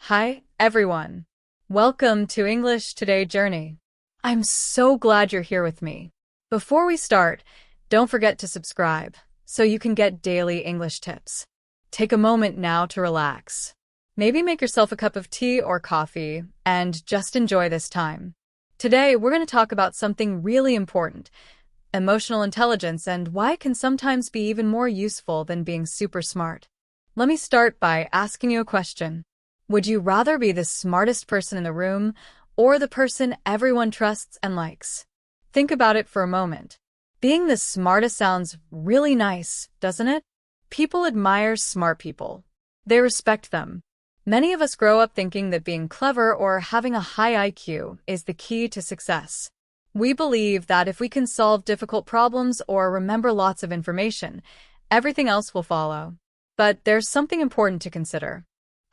Hi, everyone. Welcome to English Today Journey. I'm so glad you're here with me. Before we start, don't forget to subscribe so you can get daily English tips. Take a moment now to relax. Maybe make yourself a cup of tea or coffee and just enjoy this time. Today, we're going to talk about something really important, emotional intelligence, and why it can sometimes be even more useful than being super smart. Let me start by asking you a question. Would you rather be the smartest person in the room or the person everyone trusts and likes? Think about it for a moment. Being the smartest sounds really nice, doesn't it? People admire smart people. They respect them. Many of us grow up thinking that being clever or having a high IQ is the key to success. We believe that if we can solve difficult problems or remember lots of information, everything else will follow. But there's something important to consider.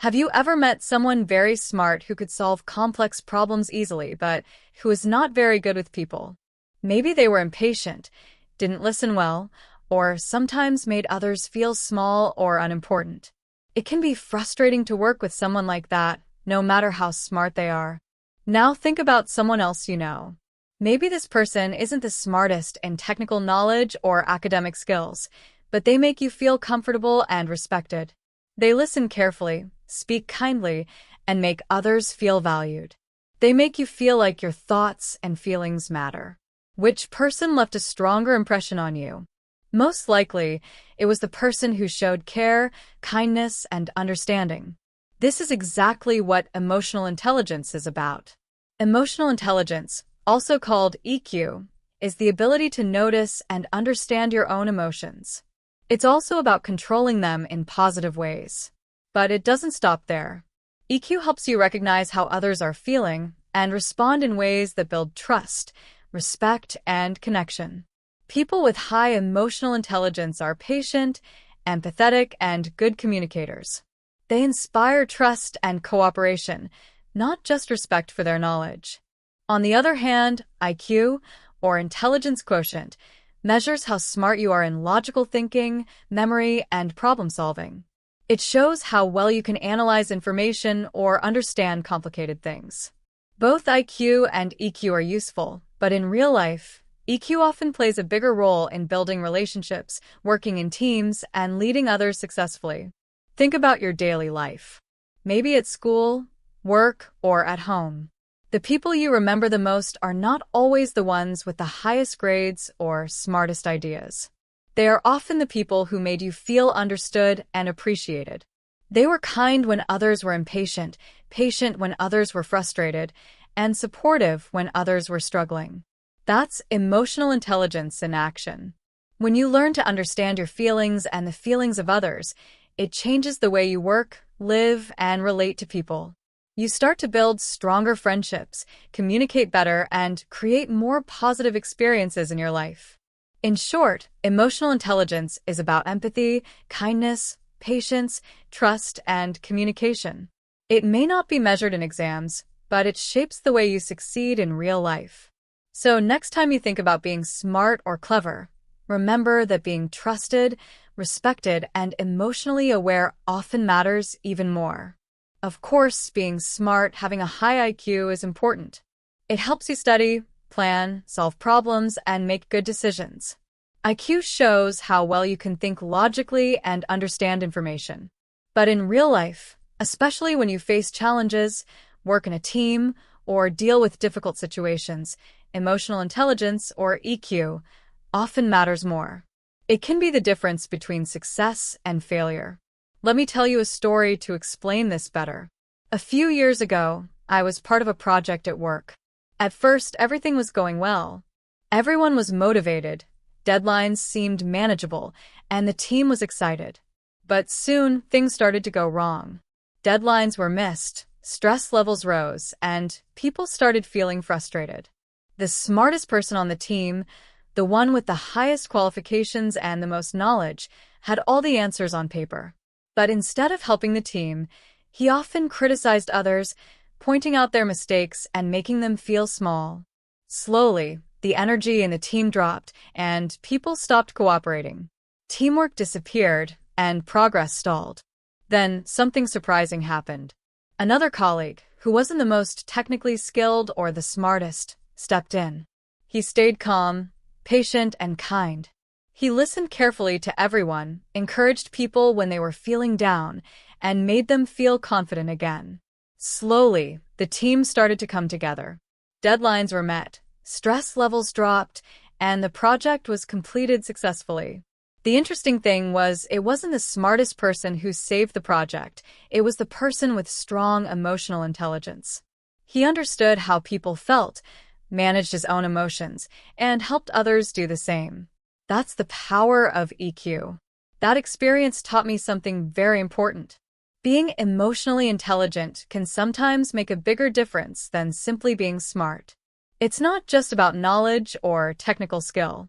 Have you ever met someone very smart who could solve complex problems easily, but who is not very good with people? Maybe they were impatient, didn't listen well, or sometimes made others feel small or unimportant. It can be frustrating to work with someone like that, no matter how smart they are. Now think about someone else you know. Maybe this person isn't the smartest in technical knowledge or academic skills, but they make you feel comfortable and respected. They listen carefully, speak kindly, and make others feel valued. They make you feel like your thoughts and feelings matter. Which person left a stronger impression on you? Most likely, it was the person who showed care, kindness, and understanding. This is exactly what emotional intelligence is about. Emotional intelligence, also called EQ, is the ability to notice and understand your own emotions. It's also about controlling them in positive ways. But it doesn't stop there. EQ helps you recognize how others are feeling and respond in ways that build trust, respect, and connection. People with high emotional intelligence are patient, empathetic, and good communicators. They inspire trust and cooperation, not just respect for their knowledge. On the other hand, IQ, or intelligence quotient, measures how smart you are in logical thinking, memory, and problem-solving. It shows how well you can analyze information or understand complicated things. Both IQ and EQ are useful, but in real life, EQ often plays a bigger role in building relationships, working in teams, and leading others successfully. Think about your daily life. Maybe at school, work, or at home. The people you remember the most are not always the ones with the highest grades or smartest ideas. They are often the people who made you feel understood and appreciated. They were kind when others were impatient, patient when others were frustrated, and supportive when others were struggling. That's emotional intelligence in action. When you learn to understand your feelings and the feelings of others, it changes the way you work, live, and relate to people. You start to build stronger friendships, communicate better, and create more positive experiences in your life. In short, emotional intelligence is about empathy, kindness, patience, trust, and communication. It may not be measured in exams, but it shapes the way you succeed in real life. So next time you think about being smart or clever, remember that being trusted, respected, and emotionally aware often matters even more. Of course, being smart, having a high IQ is important. It helps you study, plan, solve problems, and make good decisions. IQ shows how well you can think logically and understand information. But in real life, especially when you face challenges, work in a team, or deal with difficult situations, emotional intelligence, or EQ, often matters more. It can be the difference between success and failure. Let me tell you a story to explain this better. A few years ago, I was part of a project at work. At first, everything was going well. Everyone was motivated, deadlines seemed manageable, and the team was excited. But soon, things started to go wrong. Deadlines were missed, stress levels rose, and people started feeling frustrated. The smartest person on the team, the one with the highest qualifications and the most knowledge, had all the answers on paper. But instead of helping the team, he often criticized others, pointing out their mistakes and making them feel small. Slowly, the energy in the team dropped, and people stopped cooperating. Teamwork disappeared, and progress stalled. Then, something surprising happened. Another colleague, who wasn't the most technically skilled or the smartest, stepped in. He stayed calm, patient, and kind. He listened carefully to everyone, encouraged people when they were feeling down, and made them feel confident again. Slowly, the team started to come together. Deadlines were met, stress levels dropped, and the project was completed successfully. The interesting thing was, it wasn't the smartest person who saved the project, it was the person with strong emotional intelligence. He understood how people felt, managed his own emotions, and helped others do the same. That's the power of EQ. That experience taught me something very important. Being emotionally intelligent can sometimes make a bigger difference than simply being smart. It's not just about knowledge or technical skill.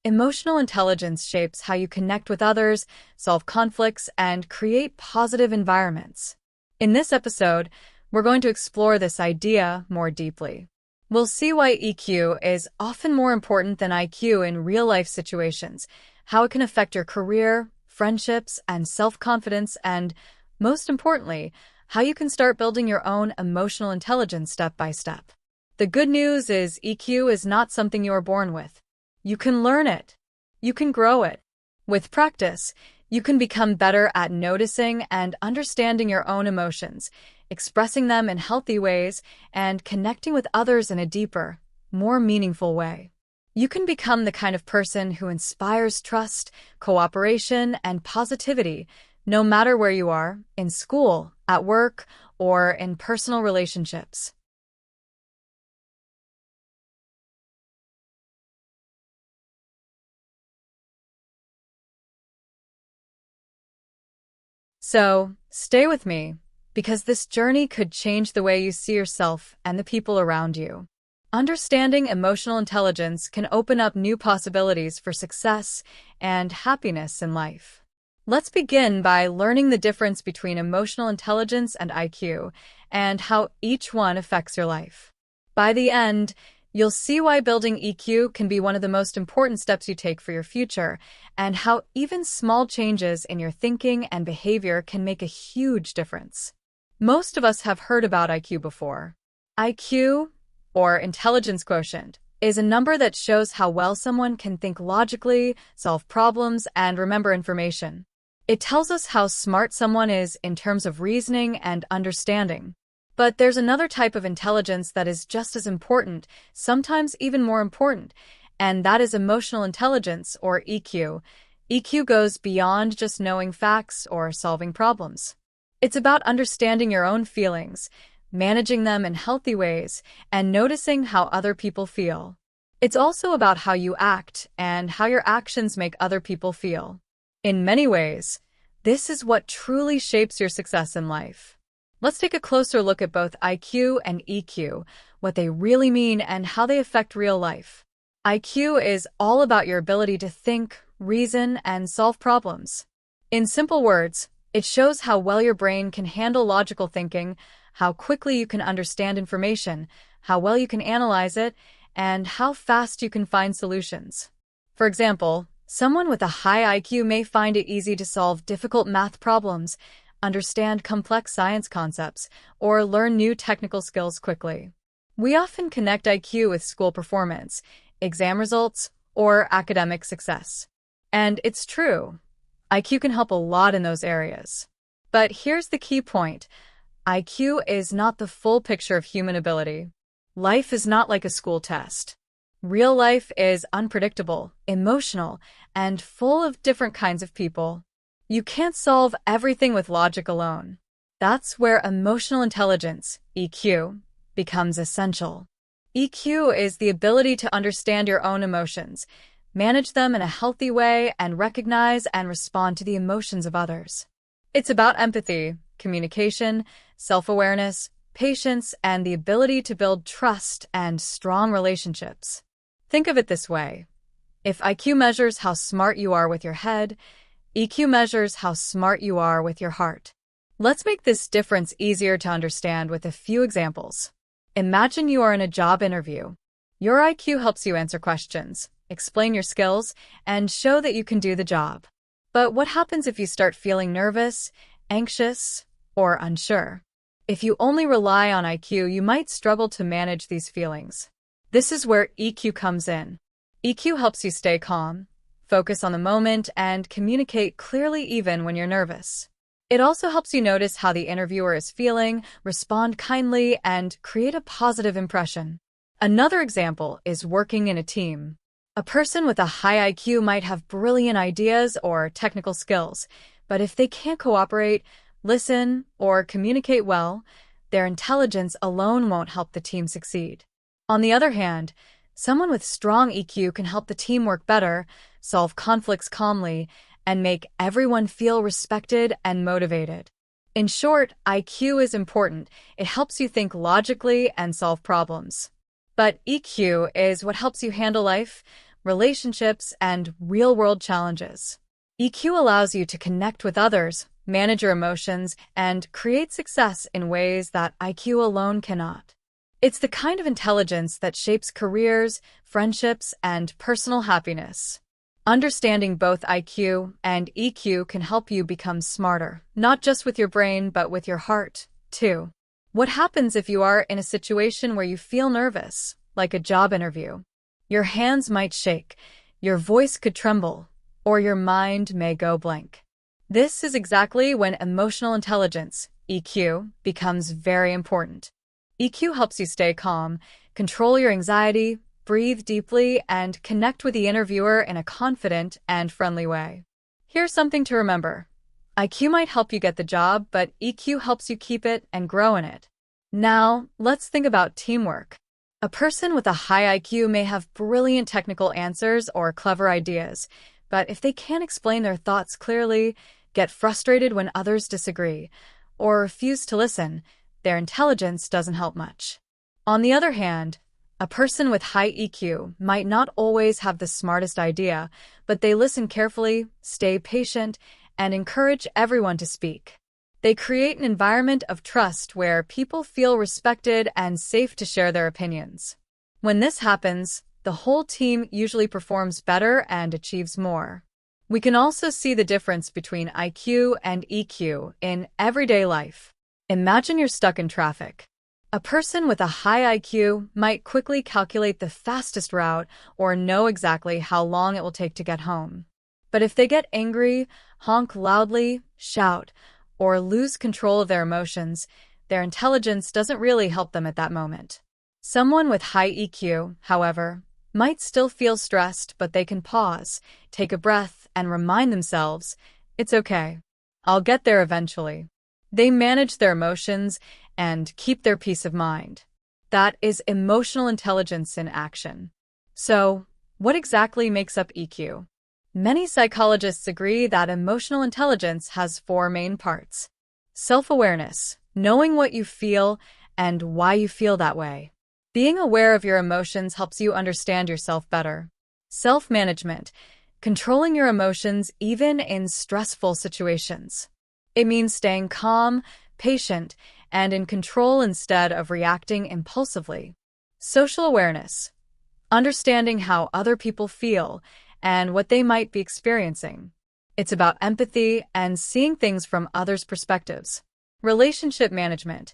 Emotional intelligence shapes how you connect with others, solve conflicts, and create positive environments. In this episode, we're going to explore this idea more deeply. We'll see why EQ is often more important than IQ in real-life situations, how it can affect your career, friendships, and self-confidence, and, most importantly, how you can start building your own emotional intelligence step by step. The good news is EQ is not something you are born with. You can learn it. You can grow it. With practice, you can become better at noticing and understanding your own emotions, expressing them in healthy ways, and connecting with others in a deeper, more meaningful way. You can become the kind of person who inspires trust, cooperation, and positivity, no matter where you are, in school, at work, or in personal relationships. So, stay with me, because this journey could change the way you see yourself and the people around you. Understanding emotional intelligence can open up new possibilities for success and happiness in life. Let's begin by learning the difference between emotional intelligence and IQ, and how each one affects your life. By the end, you'll see why building EQ can be one of the most important steps you take for your future, and how even small changes in your thinking and behavior can make a huge difference. Most of us have heard about IQ before. IQ, or intelligence quotient, is a number that shows how well someone can think logically, solve problems, and remember information. It tells us how smart someone is in terms of reasoning and understanding. But there's another type of intelligence that is just as important, sometimes even more important, and that is emotional intelligence, or EQ. EQ goes beyond just knowing facts or solving problems. It's about understanding your own feelings, managing them in healthy ways, and noticing how other people feel. It's also about how you act and how your actions make other people feel. In many ways, this is what truly shapes your success in life. Let's take a closer look at both IQ and EQ, what they really mean and how they affect real life. IQ is all about your ability to think, reason, and solve problems. In simple words, it shows how well your brain can handle logical thinking, how quickly you can understand information, how well you can analyze it, and how fast you can find solutions. For example, someone with a high IQ may find it easy to solve difficult math problems, understand complex science concepts, or learn new technical skills quickly. We often connect IQ with school performance, exam results, or academic success. And it's true. IQ can help a lot in those areas. But here's the key point. IQ is not the full picture of human ability. Life is not like a school test. Real life is unpredictable, emotional, and full of different kinds of people. You can't solve everything with logic alone. That's where emotional intelligence, EQ, becomes essential. EQ is the ability to understand your own emotions, manage them in a healthy way, and recognize and respond to the emotions of others. It's about empathy, communication, self-awareness, patience, and the ability to build trust and strong relationships. Think of it this way. If IQ measures how smart you are with your head, EQ measures how smart you are with your heart. Let's make this difference easier to understand with a few examples. Imagine you are in a job interview. Your IQ helps you answer questions, explain your skills, and show that you can do the job. But what happens if you start feeling nervous, anxious, or unsure? If you only rely on IQ, you might struggle to manage these feelings. This is where EQ comes in. EQ helps you stay calm, focus on the moment, and communicate clearly even when you're nervous. It also helps you notice how the interviewer is feeling, respond kindly, and create a positive impression. Another example is working in a team. A person with a high IQ might have brilliant ideas or technical skills, but if they can't cooperate, listen, or communicate well, their intelligence alone won't help the team succeed. On the other hand, someone with strong EQ can help the team work better, solve conflicts calmly, and make everyone feel respected and motivated. In short, IQ is important. It helps you think logically and solve problems. But EQ is what helps you handle life, relationships, and real-world challenges. EQ allows you to connect with others, manage your emotions, and create success in ways that IQ alone cannot. It's the kind of intelligence that shapes careers, friendships, and personal happiness. Understanding both IQ and EQ can help you become smarter, not just with your brain, but with your heart, too. What happens if you are in a situation where you feel nervous, like a job interview? Your hands might shake, your voice could tremble, or your mind may go blank. This is exactly when emotional intelligence, EQ, becomes very important. EQ helps you stay calm, control your anxiety, breathe deeply, and connect with the interviewer in a confident and friendly way. Here's something to remember. IQ might help you get the job, but EQ helps you keep it and grow in it. Now, let's think about teamwork. A person with a high IQ may have brilliant technical answers or clever ideas, but if they can't explain their thoughts clearly, get frustrated when others disagree, or refuse to listen, their intelligence doesn't help much. On the other hand, a person with high EQ might not always have the smartest idea, but they listen carefully, stay patient, and encourage everyone to speak. They create an environment of trust where people feel respected and safe to share their opinions. When this happens, the whole team usually performs better and achieves more. We can also see the difference between IQ and EQ in everyday life. Imagine you're stuck in traffic. A person with a high IQ might quickly calculate the fastest route or know exactly how long it will take to get home. But if they get angry, honk loudly, shout, or lose control of their emotions, their intelligence doesn't really help them at that moment. Someone with high EQ, however, might still feel stressed, but they can pause, take a breath, and remind themselves, "It's okay. I'll get there eventually." They manage their emotions and keep their peace of mind. That is emotional intelligence in action. So, what exactly makes up EQ? Many psychologists agree that emotional intelligence has four main parts. Self-awareness, knowing what you feel and why you feel that way. Being aware of your emotions helps you understand yourself better. Self-management, controlling your emotions even in stressful situations. It means staying calm, patient, and in control instead of reacting impulsively. Social awareness, understanding how other people feel and what they might be experiencing. It's about empathy and seeing things from others' perspectives. Relationship management,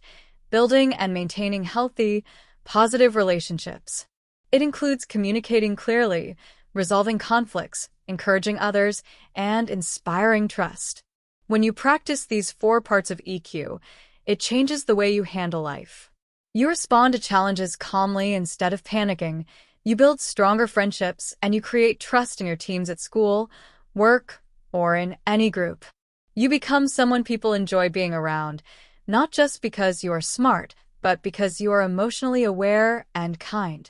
building and maintaining healthy, positive relationships. It includes communicating clearly, resolving conflicts, encouraging others, and inspiring trust. When you practice these four parts of EQ, it changes the way you handle life. You respond to challenges calmly instead of panicking, you build stronger friendships, and you create trust in your teams at school, work, or in any group. You become someone people enjoy being around, not just because you are smart, but because you are emotionally aware and kind.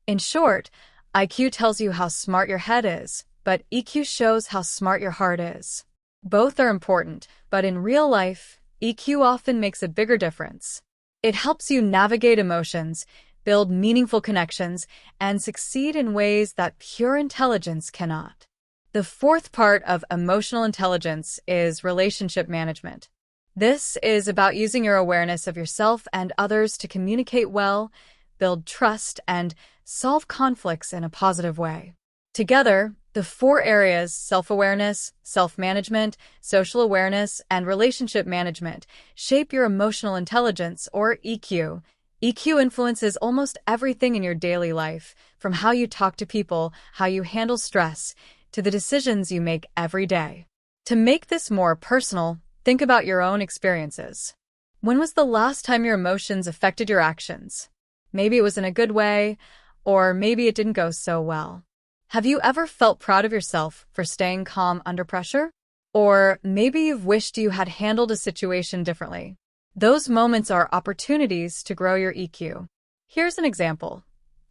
In short, IQ tells you how smart your head is, but EQ shows how smart your heart is. Both are important, but in real life, EQ often makes a bigger difference. It helps you navigate emotions, build meaningful connections, and succeed in ways that pure intelligence cannot. The fourth part of emotional intelligence is relationship management. This is about using your awareness of yourself and others to communicate well, build trust, and solve conflicts in a positive way. Together, The four areas, self-awareness, self-management, social awareness, and relationship management, shape your emotional intelligence, or EQ. EQ influences almost everything in your daily life, from how you talk to people, how you handle stress, to the decisions you make every day. To make this more personal, think about your own experiences. When was the last time your emotions affected your actions? Maybe it was in a good way, or maybe it didn't go so well. Have you ever felt proud of yourself for staying calm under pressure? Or maybe you've wished you had handled a situation differently. Those moments are opportunities to grow your EQ. Here's an example.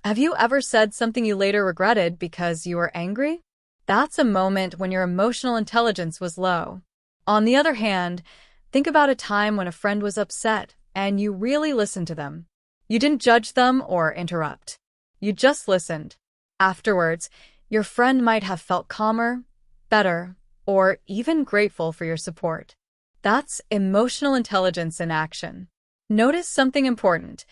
Have you ever said something you later regretted because you were angry? That's a moment when your emotional intelligence was low. On the other hand, think about a time when a friend was upset and you really listened to them. You didn't judge them or interrupt. You just listened. Afterwards, your friend might have felt calmer, better, or even grateful for your support. That's emotional intelligence in action. Notice something important.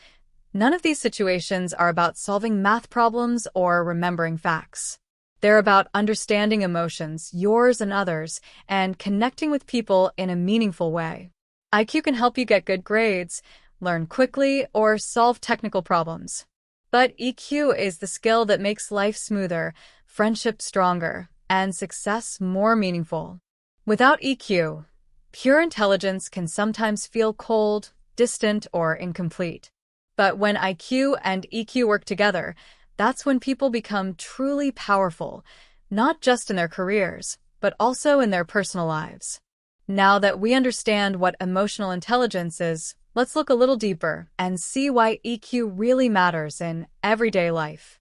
None of these situations are about solving math problems or remembering facts. They're about understanding emotions, yours and others, and connecting with people in a meaningful way. IQ can help you get good grades, learn quickly, or solve technical problems. But EQ is the skill that makes life smoother, friendship stronger, and success more meaningful. Without EQ, pure intelligence can sometimes feel cold, distant, or incomplete. But when IQ and EQ work together, that's when people become truly powerful, not just in their careers, but also in their personal lives. Now that we understand what emotional intelligence is, let's look a little deeper and see why EQ really matters in everyday life.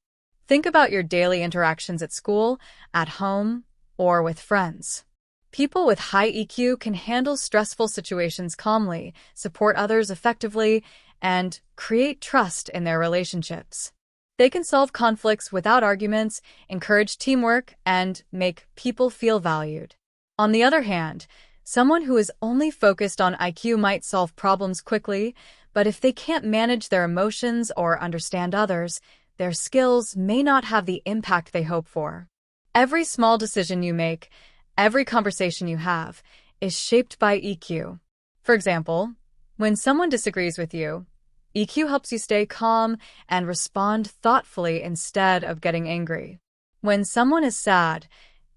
Think about your daily interactions at school, at home, or with friends. People with high EQ can handle stressful situations calmly, support others effectively, and create trust in their relationships. They can solve conflicts without arguments, encourage teamwork, and make people feel valued. On the other hand, someone who is only focused on IQ might solve problems quickly, but if they can't manage their emotions or understand others, their skills may not have the impact they hope for. Every small decision you make, every conversation you have, is shaped by EQ. For example, when someone disagrees with you, EQ helps you stay calm and respond thoughtfully instead of getting angry. When someone is sad,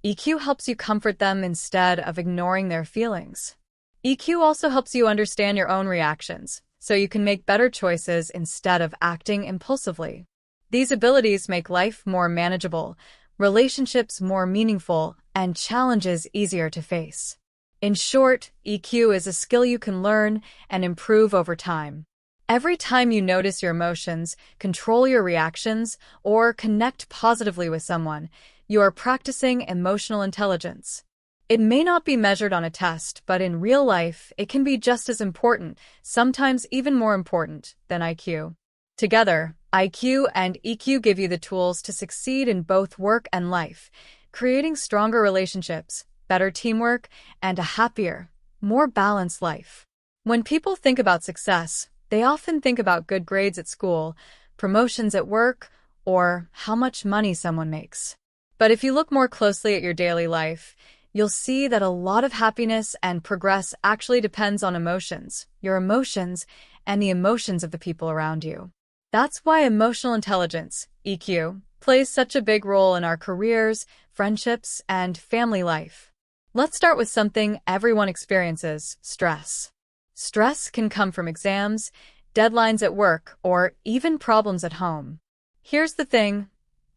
EQ helps you comfort them instead of ignoring their feelings. EQ also helps you understand your own reactions, so you can make better choices instead of acting impulsively. These abilities make life more manageable, relationships more meaningful, and challenges easier to face. In short, EQ is a skill you can learn and improve over time. Every time you notice your emotions, control your reactions, or connect positively with someone, you are practicing emotional intelligence. It may not be measured on a test, but in real life, it can be just as important, sometimes even more important, than IQ. Together, IQ and EQ give you the tools to succeed in both work and life, creating stronger relationships, better teamwork, and a happier, more balanced life. When people think about success, they often think about good grades at school, promotions at work, or how much money someone makes. But if you look more closely at your daily life, you'll see that a lot of happiness and progress actually depends on emotions, your emotions, and the emotions of the people around you. That's why emotional intelligence, EQ, plays such a big role in our careers, friendships, and family life. Let's start with something everyone experiences: stress. Stress can come from exams, deadlines at work, or even problems at home. Here's the thing: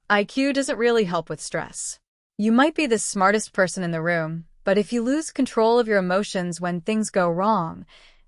IQ doesn't really help with stress. You might be the smartest person in the room, but if you lose control of your emotions when things go wrong,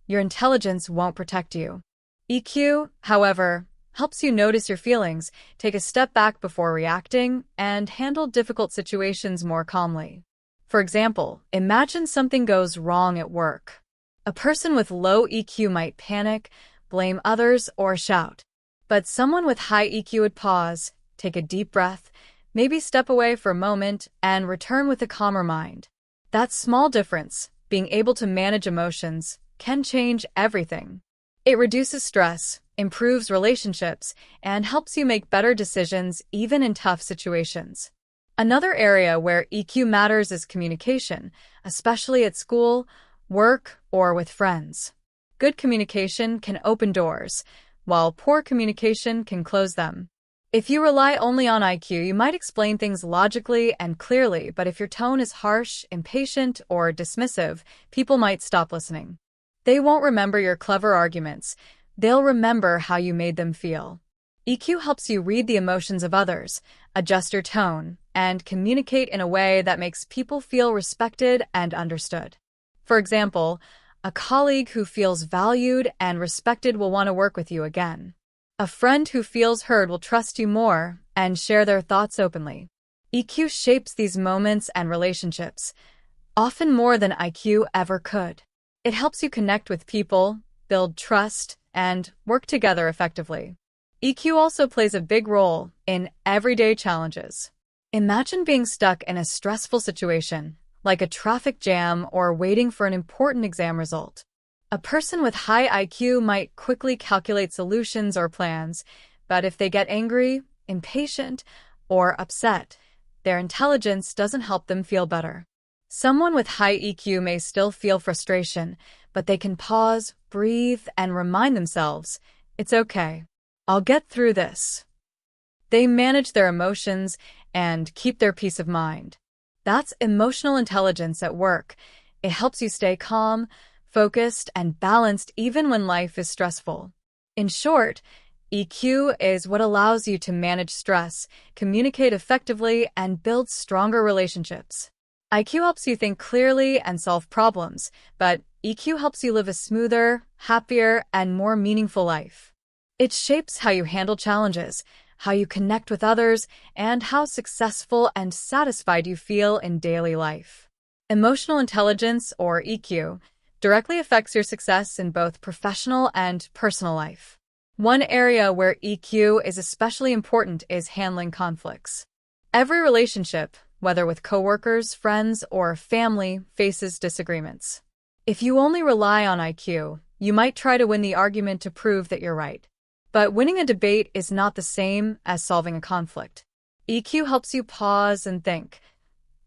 your intelligence won't protect you. EQ, however, helps you notice your feelings, take a step back before reacting, and handle difficult situations more calmly. For example, imagine something goes wrong at work. A person with low EQ might panic, blame others, or shout. But someone with high EQ would pause, take a deep breath, maybe step away for a moment, and return with a calmer mind. That small difference, being able to manage emotions, can change everything. It reduces stress, improves relationships, and helps you make better decisions even in tough situations. Another area where EQ matters is communication, especially at school, work, or with friends. Good communication can open doors, while poor communication can close them. If you rely only on IQ, you might explain things logically and clearly, but if your tone is harsh, impatient, or dismissive, people might stop listening. They won't remember your clever arguments. They'll remember how you made them feel. EQ helps you read the emotions of others, adjust your tone, and communicate in a way that makes people feel respected and understood. For example, a colleague who feels valued and respected will want to work with you again. A friend who feels heard will trust you more and share their thoughts openly. EQ shapes these moments and relationships, often more than IQ ever could. It helps you connect with people, build trust, and work together effectively. EQ also plays a big role in everyday challenges. Imagine being stuck in a stressful situation, like a traffic jam or waiting for an important exam result. A person with high IQ might quickly calculate solutions or plans, but if they get angry, impatient, or upset, their intelligence doesn't help them feel better. Someone with high EQ may still feel frustration, but they can pause, breathe, and remind themselves, "It's okay. I'll get through this." They manage their emotions and keep their peace of mind. That's emotional intelligence at work. It helps you stay calm, focused, and balanced even when life is stressful. In short, EQ is what allows you to manage stress, communicate effectively, and build stronger relationships. IQ helps you think clearly and solve problems, but EQ helps you live a smoother, happier, and more meaningful life. It shapes how you handle challenges, how you connect with others, and how successful and satisfied you feel in daily life. Emotional intelligence, or EQ, directly affects your success in both professional and personal life. One area where EQ is especially important is handling conflicts. Every relationship, whether with coworkers, friends, or family, faces disagreements. If you only rely on IQ, you might try to win the argument to prove that you're right. But winning a debate is not the same as solving a conflict. EQ helps you pause and think,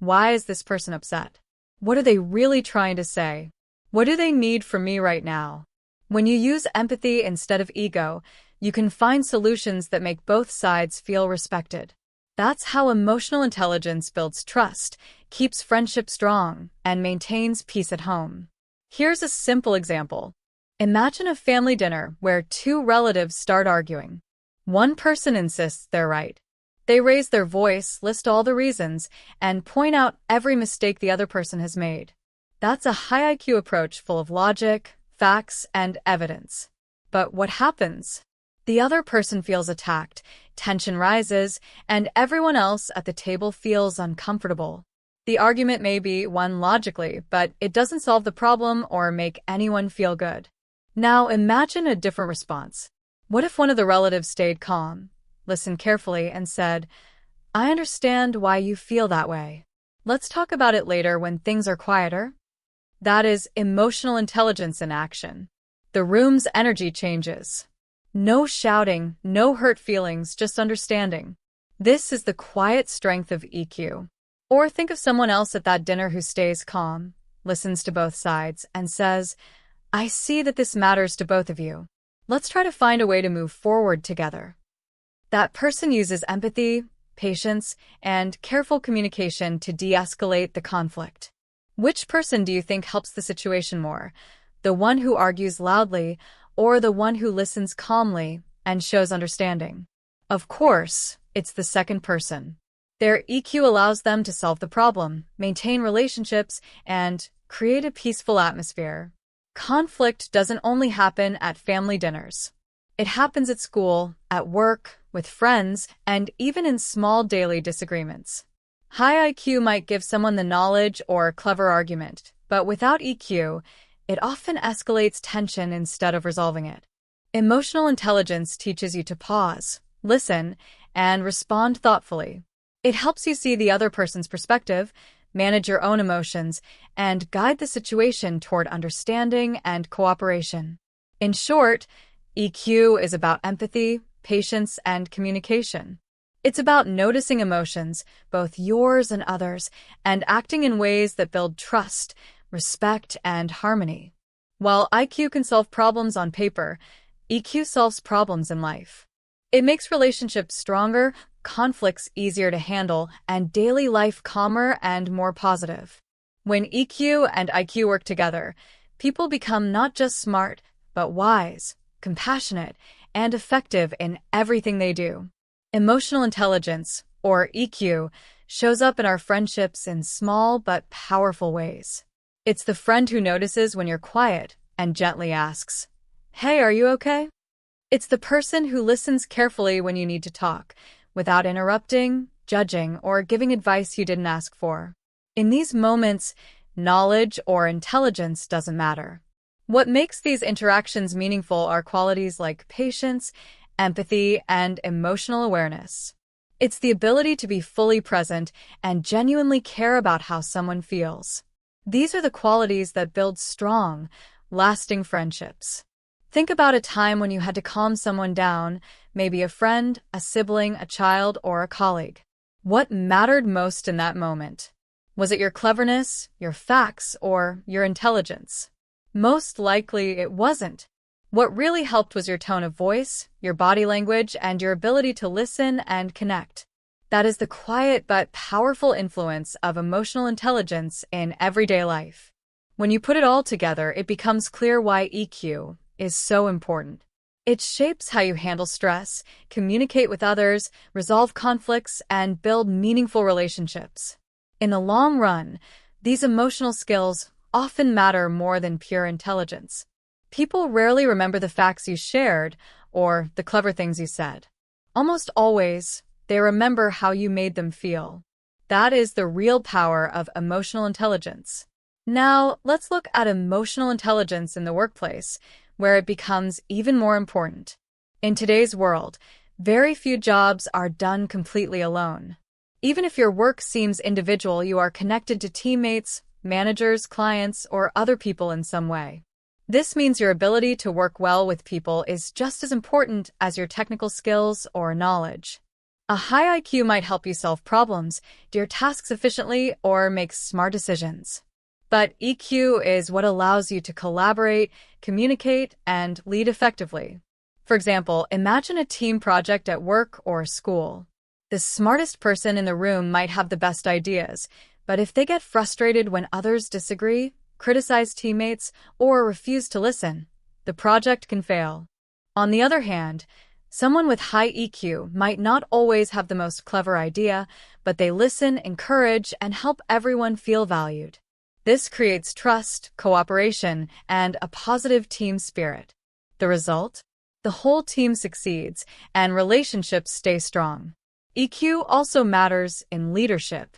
why is this person upset? What are they really trying to say? What do they need from me right now? When you use empathy instead of ego, you can find solutions that make both sides feel respected. That's how emotional intelligence builds trust, keeps friendship strong, and maintains peace at home. Here's a simple example. Imagine a family dinner where two relatives start arguing. One person insists they're right. They raise their voice, list all the reasons, and point out every mistake the other person has made. That's a high IQ approach full of logic, facts, and evidence. But what happens? The other person feels attacked, tension rises, and everyone else at the table feels uncomfortable. The argument may be won logically, but it doesn't solve the problem or make anyone feel good. Now imagine a different response. What if one of the relatives stayed calm, listened carefully, and said, "I understand why you feel that way. Let's talk about it later when things are quieter"? That is emotional intelligence in action. The room's energy changes. No shouting, no hurt feelings, just understanding. This is the quiet strength of EQ. Or think of someone else at that dinner who stays calm, listens to both sides, and says, "I see that this matters to both of you. Let's try to find a way to move forward together." That person uses empathy, patience, and careful communication to de-escalate the conflict. Which person do you think helps the situation more? The one who argues loudly, or the one who listens calmly and shows understanding? Of course, it's the second person. Their EQ allows them to solve the problem, maintain relationships, and create a peaceful atmosphere. Conflict doesn't only happen at family dinners. It happens at school, at work, with friends, and even in small daily disagreements. High IQ might give someone the knowledge or clever argument, but without EQ, it often escalates tension instead of resolving it. Emotional intelligence teaches you to pause, listen, and respond thoughtfully. It helps you see the other person's perspective, manage your own emotions, and guide the situation toward understanding and cooperation. In short, EQ is about empathy, patience, and communication. It's about noticing emotions, both yours and others, and acting in ways that build trust, respect, and harmony. While IQ can solve problems on paper, EQ solves problems in life. It makes relationships stronger, conflicts easier to handle, and daily life calmer and more positive. When EQ and IQ work together, people become not just smart, but wise, compassionate, and effective in everything they do. Emotional intelligence, or EQ, shows up in our friendships in small but powerful ways. It's the friend who notices when you're quiet and gently asks, "Hey, are you okay?" It's the person who listens carefully when you need to talk, without interrupting, judging, or giving advice you didn't ask for. In these moments, knowledge or intelligence doesn't matter. What makes these interactions meaningful are qualities like patience, empathy, and emotional awareness. It's the ability to be fully present and genuinely care about how someone feels. These are the qualities that build strong, lasting friendships. Think about a time when you had to calm someone down, maybe a friend, a sibling, a child, or a colleague. What mattered most in that moment? Was it your cleverness, your facts, or your intelligence? Most likely it wasn't. What really helped was your tone of voice, your body language, and your ability to listen and connect. That is the quiet but powerful influence of emotional intelligence in everyday life. When you put it all together, it becomes clear why EQ is so important. It shapes how you handle stress, communicate with others, resolve conflicts, and build meaningful relationships. In the long run, these emotional skills often matter more than pure intelligence. People rarely remember the facts you shared or the clever things you said. Almost always, they remember how you made them feel. That is the real power of emotional intelligence. Now, let's look at emotional intelligence in the workplace, where it becomes even more important. In today's world, very few jobs are done completely alone. Even if your work seems individual, you are connected to teammates, managers, clients, or other people in some way. This means your ability to work well with people is just as important as your technical skills or knowledge. A high IQ might help you solve problems, do your tasks efficiently, or make smart decisions. But EQ is what allows you to collaborate, communicate, and lead effectively. For example, imagine a team project at work or school. The smartest person in the room might have the best ideas, but if they get frustrated when others disagree, criticize teammates, or refuse to listen, the project can fail. On the other hand, someone with high EQ might not always have the most clever idea, but they listen, encourage, and help everyone feel valued. This creates trust, cooperation, and a positive team spirit. The result? The whole team succeeds, and relationships stay strong. EQ also matters in leadership.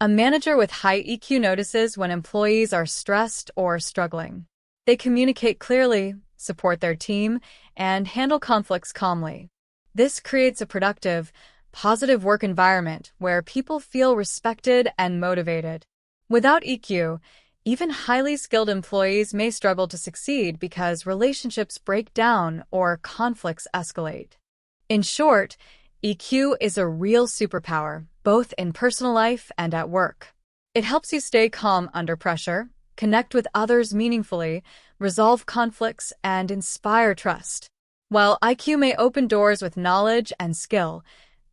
A manager with high EQ notices when employees are stressed or struggling. They communicate clearly, support their team, and handle conflicts calmly. This creates a productive, positive work environment where people feel respected and motivated. Without EQ, even highly skilled employees may struggle to succeed because relationships break down or conflicts escalate. In short, EQ is a real superpower, both in personal life and at work. It helps you stay calm under pressure, connect with others meaningfully, resolve conflicts, and inspire trust. While IQ may open doors with knowledge and skill,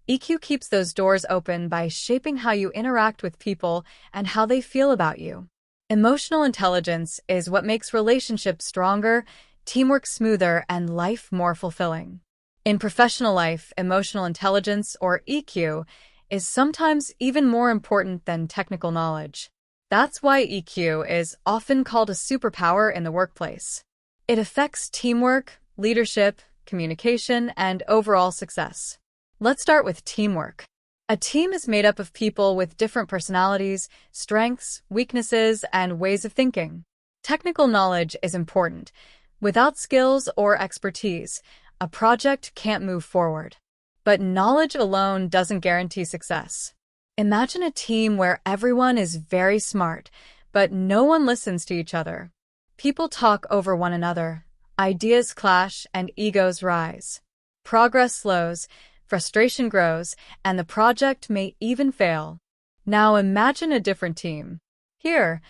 EQ keeps those doors open by shaping how you interact with people and how they feel about you. Emotional intelligence is what makes relationships stronger, teamwork smoother, and life more fulfilling. In professional life, emotional intelligence, or EQ, is sometimes even more important than technical knowledge. That's why EQ is often called a superpower in the workplace. It affects teamwork, leadership, communication, and overall success. Let's start with teamwork. A team is made up of people with different personalities, strengths, weaknesses, and ways of thinking. Technical knowledge is important. Without skills or expertise, a project can't move forward. But knowledge alone doesn't guarantee success. Imagine a team where everyone is very smart, but no one listens to each other. People talk over one another, ideas clash, and egos rise. Progress slows, frustration grows, and the project may even fail. Now imagine a different team. Here,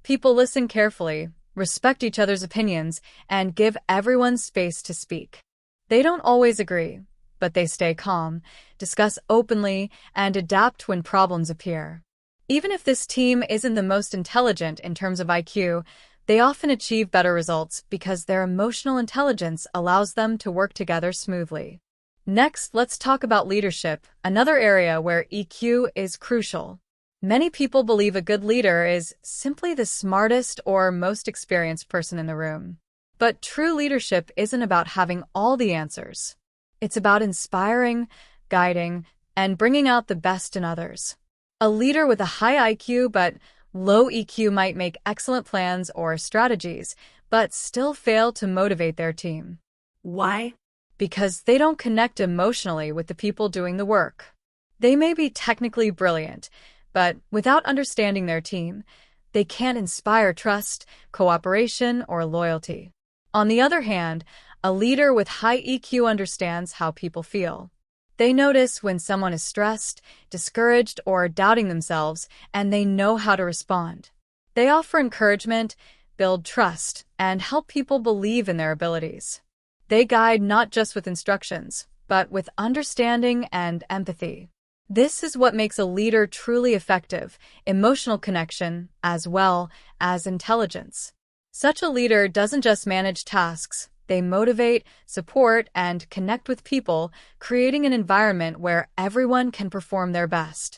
people listen carefully, respect each other's opinions, and give everyone space to speak. They don't always agree, but they stay calm, discuss openly, and adapt when problems appear. Even if this team isn't the most intelligent in terms of IQ, they often achieve better results because their emotional intelligence allows them to work together smoothly. Next, let's talk about leadership, another area where EQ is crucial. Many people believe a good leader is simply the smartest or most experienced person in the room. But true leadership isn't about having all the answers. It's about inspiring, guiding, and bringing out the best in others. A leader with a high IQ but low EQ might make excellent plans or strategies, but still fail to motivate their team. Why? Because they don't connect emotionally with the people doing the work. They may be technically brilliant, but without understanding their team, they can't inspire trust, cooperation, or loyalty. On the other hand, a leader with high EQ understands how people feel. They notice when someone is stressed, discouraged, or doubting themselves, and they know how to respond. They offer encouragement, build trust, and help people believe in their abilities. They guide not just with instructions, but with understanding and empathy. This is what makes a leader truly effective, emotional connection as well as intelligence. Such a leader doesn't just manage tasks. They motivate, support, and connect with people, creating an environment where everyone can perform their best.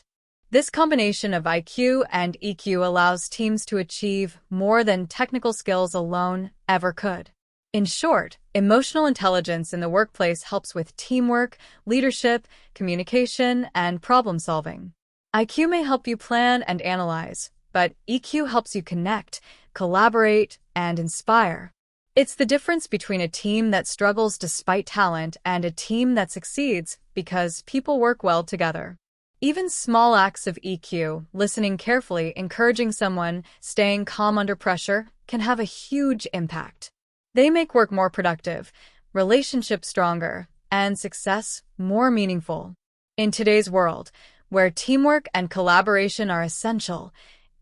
This combination of IQ and EQ allows teams to achieve more than technical skills alone ever could. In short, emotional intelligence in the workplace helps with teamwork, leadership, communication, and problem-solving. IQ may help you plan and analyze, but EQ helps you connect, collaborate, and inspire. It's the difference between a team that struggles despite talent and a team that succeeds because people work well together. Even small acts of EQ, listening carefully, encouraging someone, staying calm under pressure, can have a huge impact. They make work more productive, relationships stronger, and success more meaningful. In today's world, where teamwork and collaboration are essential,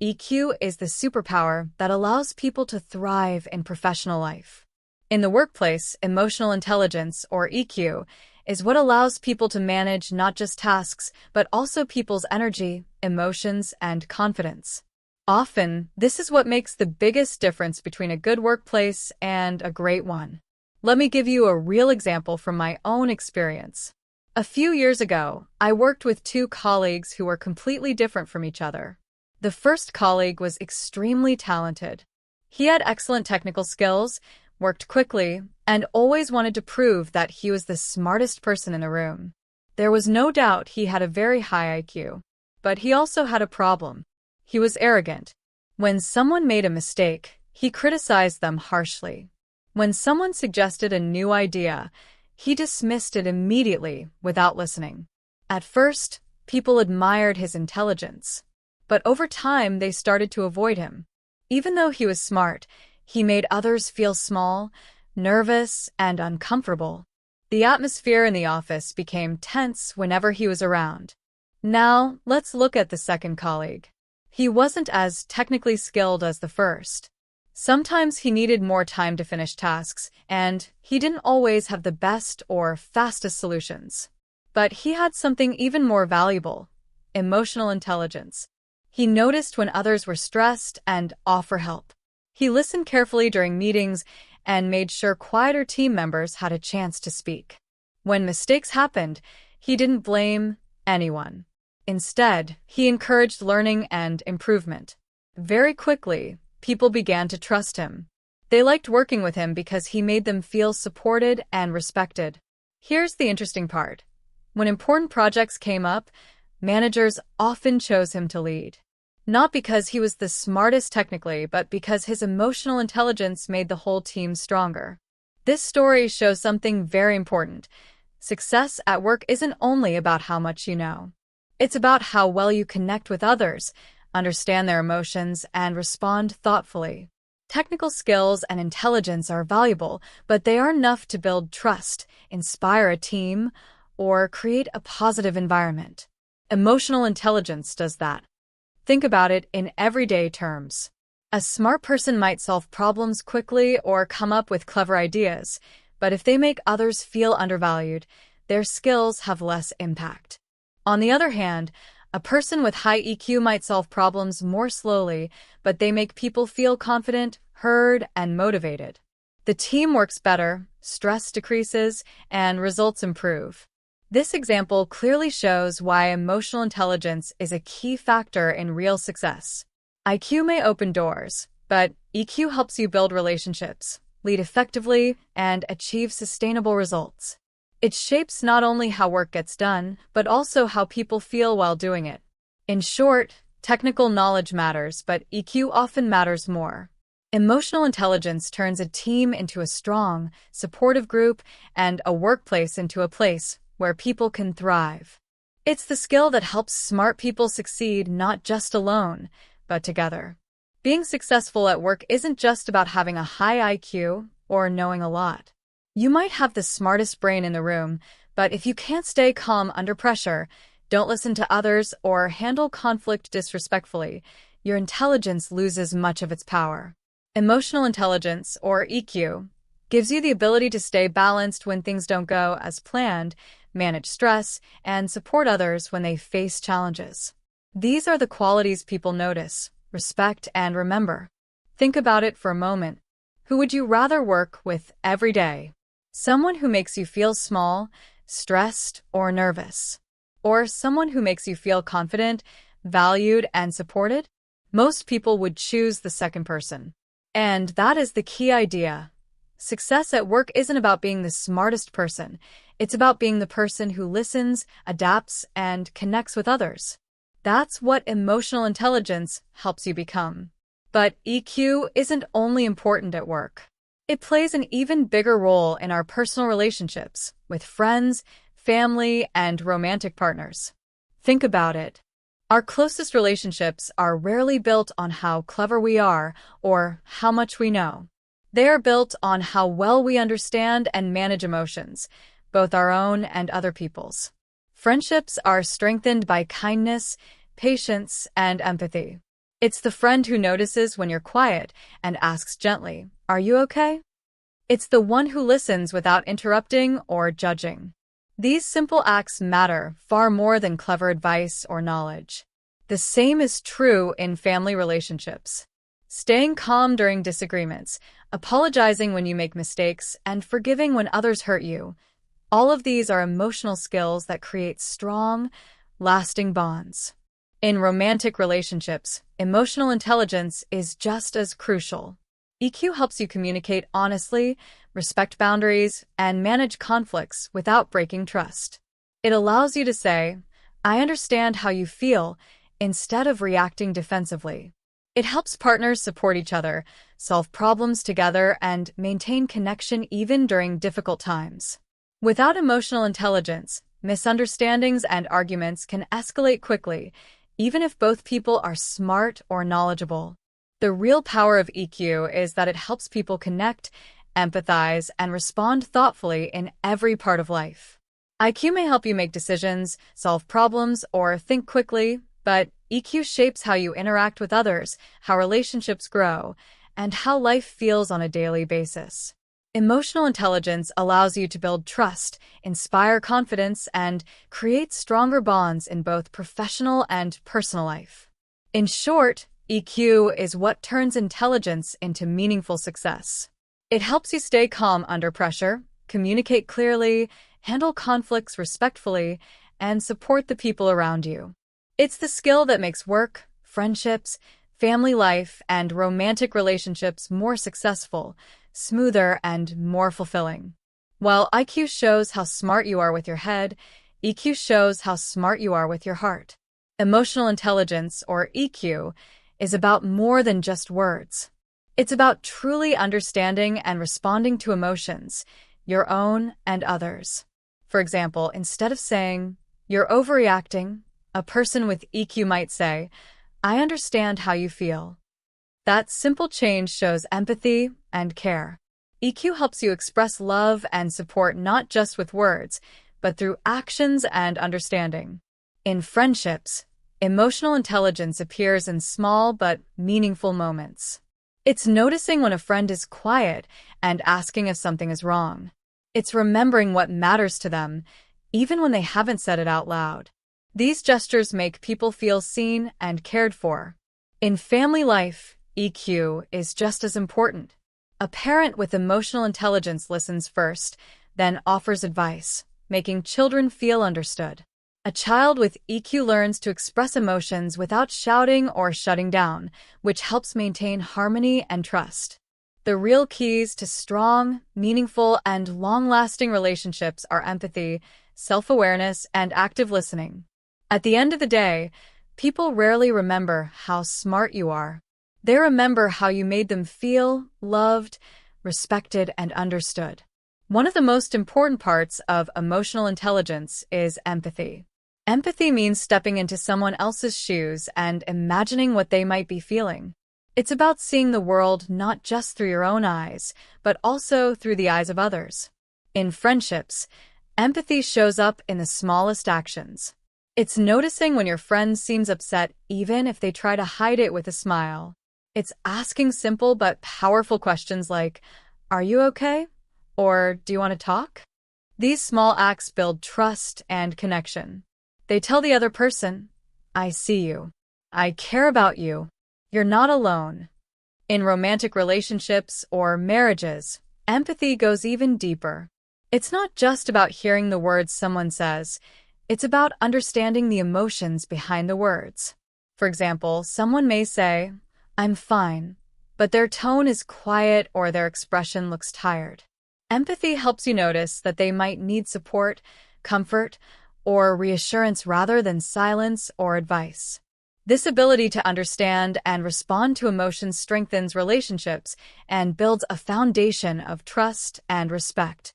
EQ is the superpower that allows people to thrive in professional life. In the workplace, emotional intelligence, or EQ, is what allows people to manage not just tasks, but also people's energy, emotions, and confidence. Often, this is what makes the biggest difference between a good workplace and a great one. Let me give you a real example from my own experience. A few years ago, I worked with two colleagues who were completely different from each other. The first colleague was extremely talented. He had excellent technical skills, worked quickly, and always wanted to prove that he was the smartest person in the room. There was no doubt he had a very high IQ, but he also had a problem. He was arrogant. When someone made a mistake, he criticized them harshly. When someone suggested a new idea, he dismissed it immediately without listening. At first, people admired his intelligence. But over time, they started to avoid him. Even though he was smart, he made others feel small, nervous, and uncomfortable. The atmosphere in the office became tense whenever he was around. Now, let's look at the second colleague. He wasn't as technically skilled as the first. Sometimes he needed more time to finish tasks, and he didn't always have the best or fastest solutions. But he had something even more valuable: emotional intelligence. He noticed when others were stressed and offered help. He listened carefully during meetings and made sure quieter team members had a chance to speak. When mistakes happened, he didn't blame anyone. Instead, he encouraged learning and improvement. Very quickly, people began to trust him. They liked working with him because he made them feel supported and respected. Here's the interesting part. When important projects came up, managers often chose him to lead. Not because he was the smartest technically, but because his emotional intelligence made the whole team stronger. This story shows something very important. Success at work isn't only about how much you know. It's about how well you connect with others, understand their emotions, and respond thoughtfully. Technical skills and intelligence are valuable, but they aren't enough to build trust, inspire a team, or create a positive environment. Emotional intelligence does that. Think about it in everyday terms. A smart person might solve problems quickly or come up with clever ideas, but if they make others feel undervalued, their skills have less impact. On the other hand, a person with high EQ might solve problems more slowly, but they make people feel confident, heard, and motivated. The team works better, stress decreases, and results improve. This example clearly shows why emotional intelligence is a key factor in real success. IQ may open doors, but EQ helps you build relationships, lead effectively, and achieve sustainable results. It shapes not only how work gets done, but also how people feel while doing it. In short, technical knowledge matters, but EQ often matters more. Emotional intelligence turns a team into a strong, supportive group and a workplace into a place where people can thrive. It's the skill that helps smart people succeed not just alone, but together. Being successful at work isn't just about having a high IQ or knowing a lot. You might have the smartest brain in the room, but if you can't stay calm under pressure, don't listen to others, or handle conflict disrespectfully, your intelligence loses much of its power. Emotional intelligence, or EQ, gives you the ability to stay balanced when things don't go as planned, manage stress, and support others when they face challenges. These are the qualities people notice, respect, and remember. Think about it for a moment. Who would you rather work with every day? Someone who makes you feel small, stressed, or nervous? Or someone who makes you feel confident, valued, and supported? Most people would choose the second person. And that is the key idea. Success at work isn't about being the smartest person. It's about being the person who listens, adapts, and connects with others. That's what emotional intelligence helps you become. But EQ isn't only important at work. It plays an even bigger role in our personal relationships with friends, family, and romantic partners. Think about it. Our closest relationships are rarely built on how clever we are or how much we know. They are built on how well we understand and manage emotions, both our own and other people's. Friendships are strengthened by kindness, patience, and empathy. It's the friend who notices when you're quiet and asks gently, "Are you okay?" It's the one who listens without interrupting or judging. These simple acts matter far more than clever advice or knowledge. The same is true in family relationships. Staying calm during disagreements, apologizing when you make mistakes, and forgiving when others hurt you. All of these are emotional skills that create strong, lasting bonds. In romantic relationships, emotional intelligence is just as crucial. EQ helps you communicate honestly, respect boundaries, and manage conflicts without breaking trust. It allows you to say, "I understand how you feel," instead of reacting defensively. It helps partners support each other, solve problems together, and maintain connection even during difficult times. Without emotional intelligence, misunderstandings and arguments can escalate quickly, even if both people are smart or knowledgeable. The real power of EQ is that it helps people connect, empathize, and respond thoughtfully in every part of life. IQ may help you make decisions, solve problems, or think quickly, but EQ shapes how you interact with others, how relationships grow, and how life feels on a daily basis. Emotional intelligence allows you to build trust, inspire confidence, and create stronger bonds in both professional and personal life. In short, EQ is what turns intelligence into meaningful success. It helps you stay calm under pressure, communicate clearly, handle conflicts respectfully, and support the people around you. It's the skill that makes work, friendships, family life, and romantic relationships more successful, smoother, and more fulfilling. While IQ shows how smart you are with your head, EQ shows how smart you are with your heart. Emotional intelligence, or EQ, is about more than just words. It's about truly understanding and responding to emotions, your own and others. For example, instead of saying, "You're overreacting," a person with EQ might say, "I understand how you feel." That simple change shows empathy and care. EQ helps you express love and support not just with words, but through actions and understanding. In friendships, emotional intelligence appears in small but meaningful moments. It's noticing when a friend is quiet and asking if something is wrong. It's remembering what matters to them, even when they haven't said it out loud. These gestures make people feel seen and cared for. In family life, EQ is just as important. A parent with emotional intelligence listens first, then offers advice, making children feel understood. A child with EQ learns to express emotions without shouting or shutting down, which helps maintain harmony and trust. The real keys to strong, meaningful, and long-lasting relationships are empathy, self-awareness, and active listening. At the end of the day, people rarely remember how smart you are. They remember how you made them feel loved, respected, and understood. One of the most important parts of emotional intelligence is empathy. Empathy means stepping into someone else's shoes and imagining what they might be feeling. It's about seeing the world not just through your own eyes, but also through the eyes of others. In friendships, empathy shows up in the smallest actions. It's noticing when your friend seems upset even if they try to hide it with a smile. It's asking simple but powerful questions like, "Are you okay?" Or "Do you want to talk?" These small acts build trust and connection. They tell the other person, "I see you. I care about you. You're not alone." In romantic relationships or marriages, empathy goes even deeper. It's not just about hearing the words someone says. It's about understanding the emotions behind the words. For example, someone may say, "I'm fine," but their tone is quiet or their expression looks tired. Empathy helps you notice that they might need support, comfort, or reassurance rather than silence or advice. This ability to understand and respond to emotions strengthens relationships and builds a foundation of trust and respect.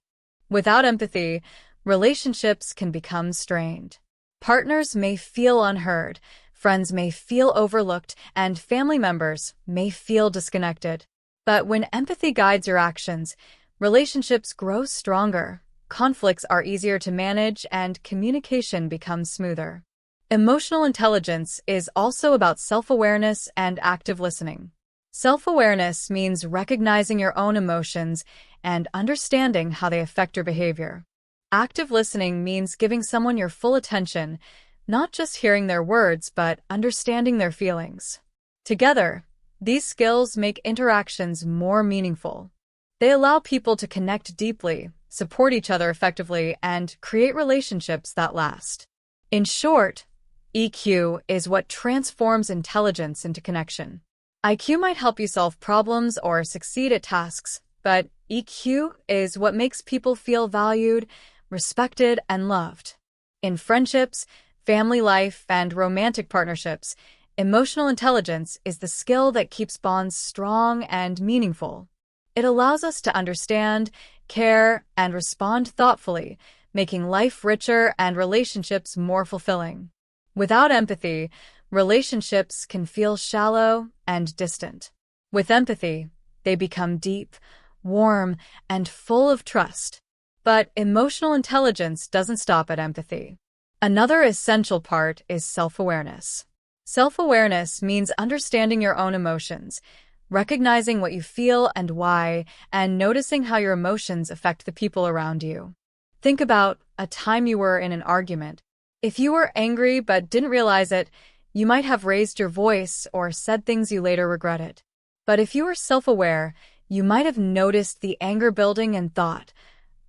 Without empathy, relationships can become strained. Partners may feel unheard, friends may feel overlooked, and family members may feel disconnected. But when empathy guides your actions, relationships grow stronger, conflicts are easier to manage, and communication becomes smoother. Emotional intelligence is also about self-awareness and active listening. Self-awareness means recognizing your own emotions and understanding how they affect your behavior. Active listening means giving someone your full attention, not just hearing their words, but understanding their feelings. Together, these skills make interactions more meaningful. They allow people to connect deeply, support each other effectively, and create relationships that last. In short, EQ is what transforms intelligence into connection. IQ might help you solve problems or succeed at tasks, but EQ is what makes people feel valued, respected, and loved. In friendships, family life, and romantic partnerships, emotional intelligence is the skill that keeps bonds strong and meaningful. It allows us to understand, care, and respond thoughtfully, making life richer and relationships more fulfilling. Without empathy, relationships can feel shallow and distant. With empathy, they become deep, warm, and full of trust. But emotional intelligence doesn't stop at empathy. Another essential part is self-awareness. Self-awareness means understanding your own emotions, recognizing what you feel and why, and noticing how your emotions affect the people around you. Think about a time you were in an argument. If you were angry but didn't realize it, you might have raised your voice or said things you later regretted. But if you were self-aware, you might have noticed the anger building and thought,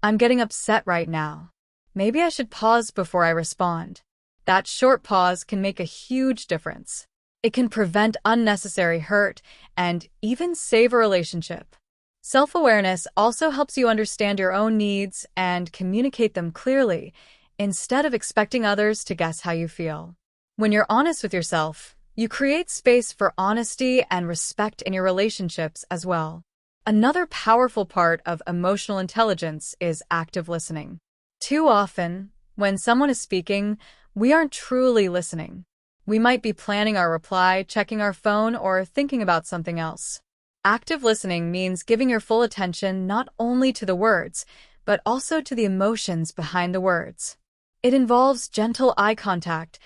"I'm getting upset right now. Maybe I should pause before I respond." That short pause can make a huge difference. It can prevent unnecessary hurt and even save a relationship. Self-awareness also helps you understand your own needs and communicate them clearly, instead of expecting others to guess how you feel. When you're honest with yourself, you create space for honesty and respect in your relationships as well. Another powerful part of emotional intelligence is active listening. Too often, when someone is speaking, we aren't truly listening. We might be planning our reply, checking our phone, or thinking about something else. Active listening means giving your full attention not only to the words, but also to the emotions behind the words. It involves gentle eye contact,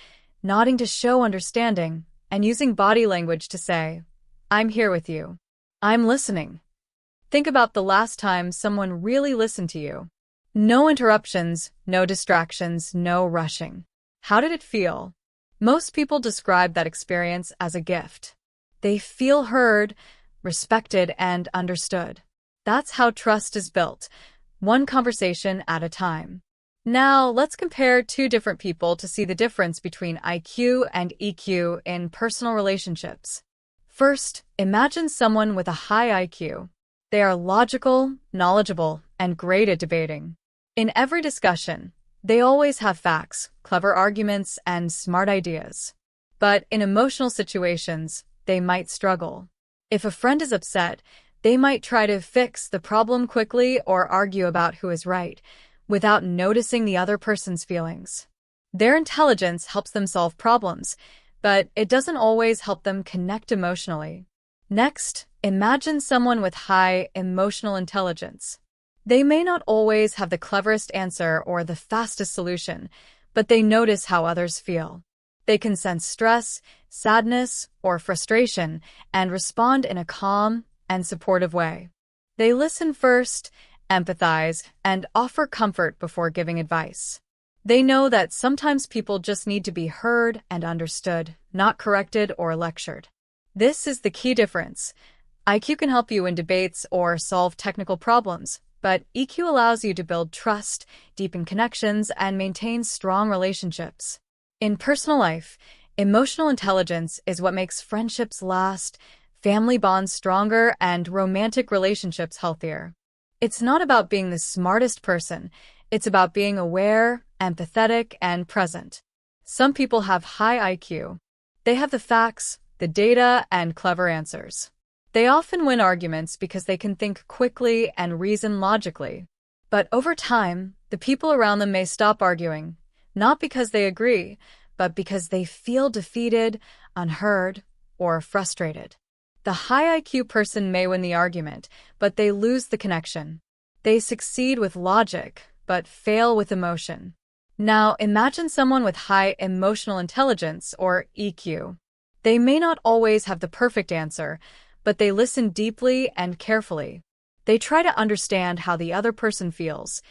nodding to show understanding, and using body language to say, "I'm here with you. I'm listening." Think about the last time someone really listened to you. No interruptions, no distractions, no rushing. How did it feel? Most people describe that experience as a gift. They feel heard, respected, and understood. That's how trust is built, one conversation at a time. Now, let's compare two different people to see the difference between IQ and EQ in personal relationships. First, imagine someone with a high IQ. They are logical, knowledgeable, and great at debating. In every discussion, they always have facts, clever arguments, and smart ideas. But in emotional situations, they might struggle. If a friend is upset, they might try to fix the problem quickly or argue about who is right, without noticing the other person's feelings. Their intelligence helps them solve problems, but it doesn't always help them connect emotionally. Next, imagine someone with high emotional intelligence. They may not always have the cleverest answer or the fastest solution, but they notice how others feel. They can sense stress, sadness, or frustration and respond in a calm and supportive way. They listen first, empathize, and offer comfort before giving advice. They know that sometimes people just need to be heard and understood, not corrected or lectured. This is the key difference. IQ can help you in debates or solve technical problems, but EQ allows you to build trust, deepen connections, and maintain strong relationships. In personal life, emotional intelligence is what makes friendships last, family bonds stronger, and romantic relationships healthier. It's not about being the smartest person. It's about being aware, empathetic, and present. Some people have high IQ. They have the facts, the data, and clever answers. They often win arguments because they can think quickly and reason logically. But over time, the people around them may stop arguing, not because they agree, but because they feel defeated, unheard, or frustrated. The high IQ person may win the argument, but they lose the connection. They succeed with logic, but fail with emotion. Now, imagine someone with high emotional intelligence, or EQ. They may not always have the perfect answer, but they listen deeply and carefully. They try to understand how the other person feels,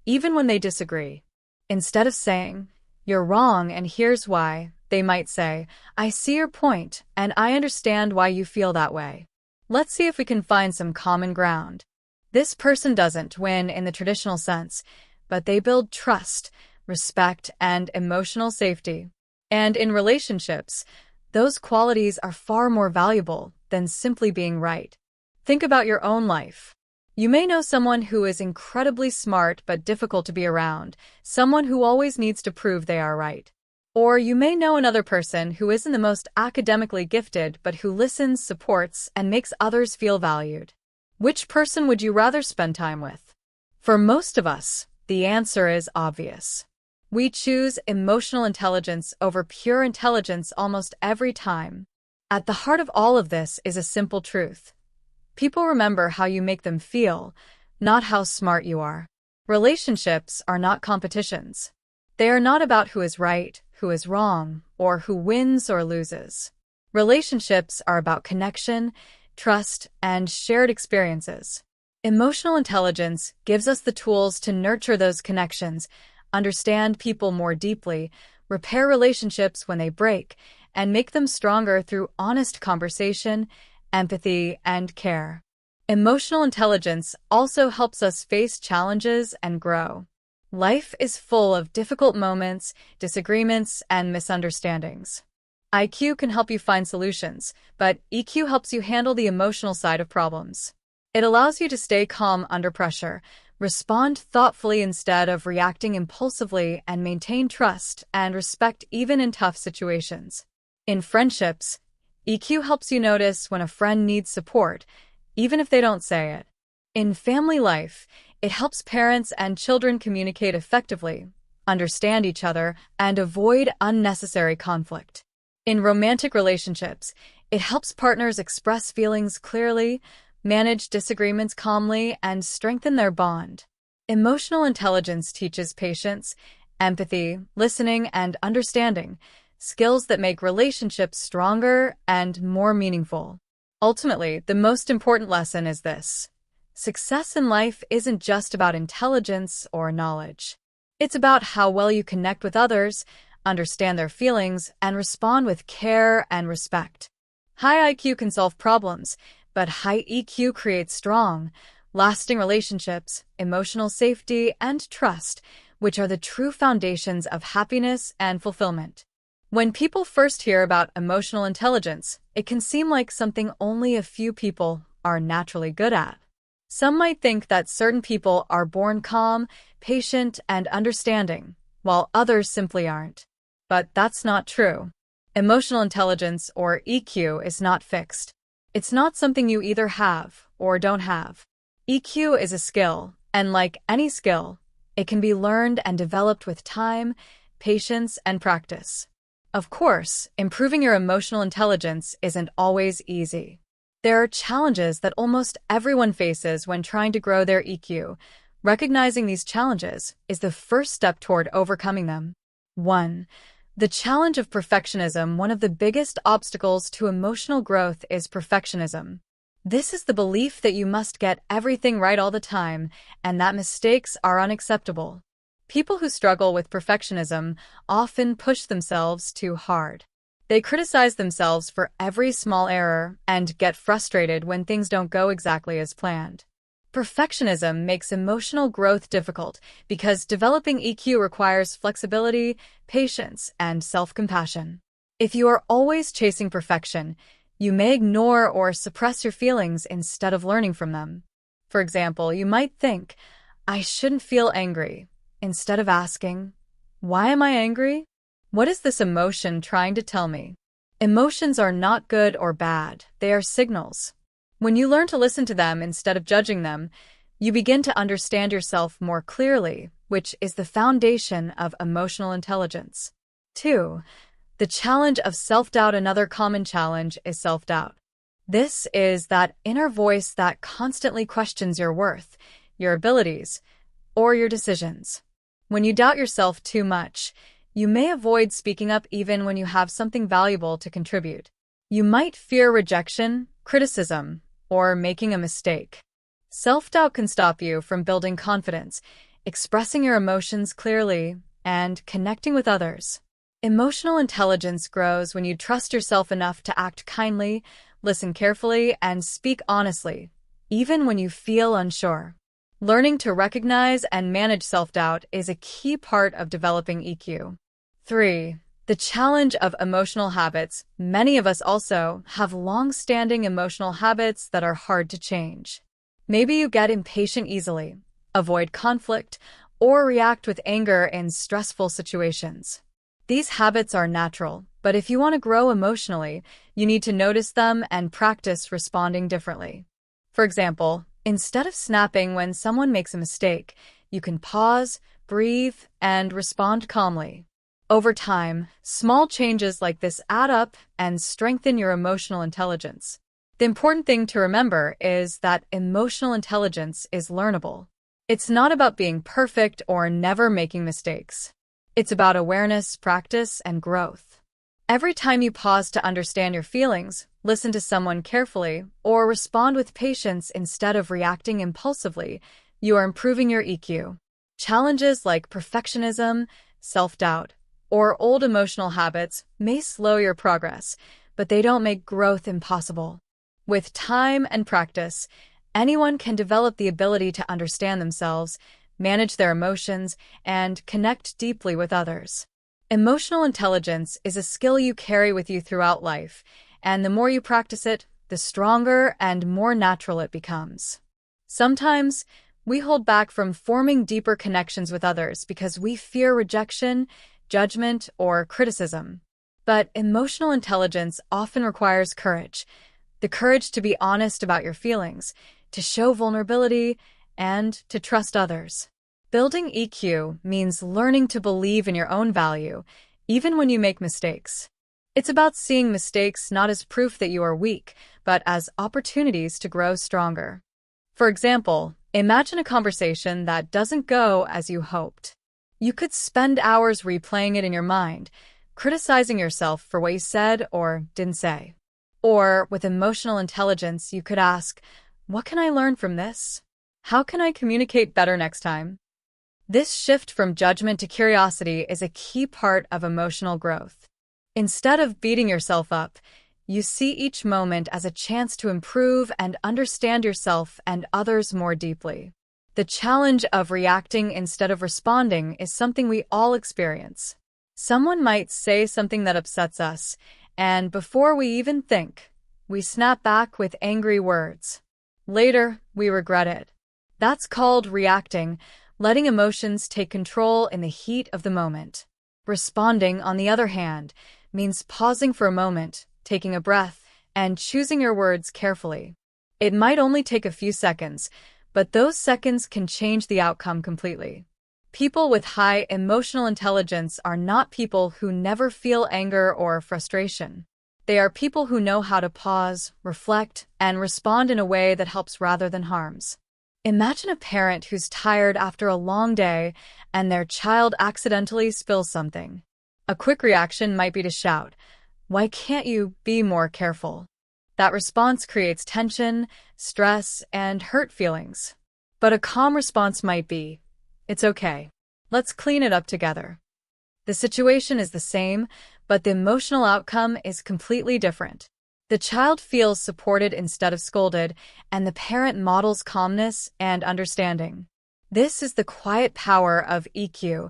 even when they disagree. Instead of saying, "You're wrong and here's why," they might say, "I see your point, and I understand why you feel that way. Let's see if we can find some common ground." This person doesn't win in the traditional sense, but they build trust, respect, and emotional safety. And in relationships, those qualities are far more valuable than simply being right. Think about your own life. You may know someone who is incredibly smart but difficult to be around, someone who always needs to prove they are right. Or you may know another person who isn't the most academically gifted but who listens, supports, and makes others feel valued. Which person would you rather spend time with? For most of us, the answer is obvious. We choose emotional intelligence over pure intelligence almost every time. At the heart of all of this is a simple truth. People remember how you make them feel, not how smart you are. Relationships are not competitions. They are not about who is right, who is wrong, or who wins or loses. Relationships are about connection, trust, and shared experiences. Emotional intelligence gives us the tools to nurture those connections, understand people more deeply, repair relationships when they break, and make them stronger through honest conversation, empathy, and care. Emotional intelligence also helps us face challenges and grow. Life is full of difficult moments, disagreements, and misunderstandings. IQ can help you find solutions, but EQ helps you handle the emotional side of problems. It allows you to stay calm under pressure, respond thoughtfully instead of reacting impulsively, and maintain trust and respect even in tough situations. In friendships, EQ helps you notice when a friend needs support, even if they don't say it. In family life, it helps parents and children communicate effectively, understand each other, and avoid unnecessary conflict. In romantic relationships, it helps partners express feelings clearly, manage disagreements calmly, and strengthen their bond. Emotional intelligence teaches patience, empathy, listening, and understanding, skills that make relationships stronger and more meaningful. Ultimately, the most important lesson is this: success in life isn't just about intelligence or knowledge. It's about how well you connect with others, understand their feelings, and respond with care and respect. High IQ can solve problems, but high EQ creates strong, lasting relationships, emotional safety, and trust, which are the true foundations of happiness and fulfillment. When people first hear about emotional intelligence, it can seem like something only a few people are naturally good at. Some might think that certain people are born calm, patient, and understanding, while others simply aren't. But that's not true. Emotional intelligence, or EQ, is not fixed. It's not something you either have or don't have. EQ is a skill, and like any skill, it can be learned and developed with time, patience, and practice. Of course, improving your emotional intelligence isn't always easy. There are challenges that almost everyone faces when trying to grow their EQ. Recognizing these challenges is the first step toward overcoming them. 1. The challenge of perfectionism. One of the biggest obstacles to emotional growth is perfectionism. This is the belief that you must get everything right all the time, and that mistakes are unacceptable. People who struggle with perfectionism often push themselves too hard. They criticize themselves for every small error and get frustrated when things don't go exactly as planned. Perfectionism makes emotional growth difficult because developing EQ requires flexibility, patience, and self-compassion. If you are always chasing perfection, you may ignore or suppress your feelings instead of learning from them. For example, you might think, "I shouldn't feel angry," instead of asking, "Why am I angry? What is this emotion trying to tell me?" Emotions are not good or bad, they are signals. When you learn to listen to them instead of judging them, you begin to understand yourself more clearly, which is the foundation of emotional intelligence. 2. The challenge of self-doubt. Another common challenge is self-doubt. This is that inner voice that constantly questions your worth, your abilities, or your decisions. When you doubt yourself too much, you may avoid speaking up even when you have something valuable to contribute. You might fear rejection, criticism, or making a mistake. Self-doubt can stop you from building confidence, expressing your emotions clearly, and connecting with others. Emotional intelligence grows when you trust yourself enough to act kindly, listen carefully, and speak honestly, even when you feel unsure. Learning to recognize and manage self-doubt is a key part of developing EQ. 3. The challenge of emotional habits. Many of us also have long-standing emotional habits that are hard to change. Maybe you get impatient easily, avoid conflict, or react with anger in stressful situations. These habits are natural, but if you want to grow emotionally, you need to notice them and practice responding differently. For example, instead of snapping when someone makes a mistake, you can pause, breathe, and respond calmly. Over time, small changes like this add up and strengthen your emotional intelligence. The important thing to remember is that emotional intelligence is learnable. It's not about being perfect or never making mistakes. It's about awareness, practice, and growth. Every time you pause to understand your feelings, listen to someone carefully, or respond with patience instead of reacting impulsively, you are improving your EQ. Challenges like perfectionism, self-doubt, or old emotional habits may slow your progress, but they don't make growth impossible. With time and practice, anyone can develop the ability to understand themselves, manage their emotions, and connect deeply with others. Emotional intelligence is a skill you carry with you throughout life, and the more you practice it, the stronger and more natural it becomes. Sometimes, we hold back from forming deeper connections with others because we fear rejection, judgment, or criticism. But emotional intelligence often requires courage, the courage to be honest about your feelings, to show vulnerability, and to trust others. Building EQ means learning to believe in your own value, even when you make mistakes. It's about seeing mistakes not as proof that you are weak, but as opportunities to grow stronger. For example, Imagine a conversation that doesn't go as you hoped. You could spend hours replaying it in your mind, criticizing yourself for what you said or didn't say. Or, with emotional intelligence, you could ask, what can I learn from this? How can I communicate better next time? This shift from judgment to curiosity is a key part of emotional growth. Instead of beating yourself up, you see each moment as a chance to improve and understand yourself and others more deeply. The challenge of reacting instead of responding is something we all experience. Someone might say something that upsets us, and before we even think, we snap back with angry words. Later, we regret it. That's called reacting, letting emotions take control in the heat of the moment. Responding, on the other hand, means pausing for a moment, taking a breath, and choosing your words carefully. It might only take a few seconds, but those seconds can change the outcome completely. People with high emotional intelligence are not people who never feel anger or frustration. They are people who know how to pause, reflect, and respond in a way that helps rather than harms. Imagine a parent who's tired after a long day and their child accidentally spills something. A quick reaction might be to shout, "Why can't you be more careful?" That response creates tension, stress, and hurt feelings. But a calm response might be, "It's okay. Let's clean it up together." The situation is the same, but the emotional outcome is completely different. The child feels supported instead of scolded, and the parent models calmness and understanding. This is the quiet power of EQ,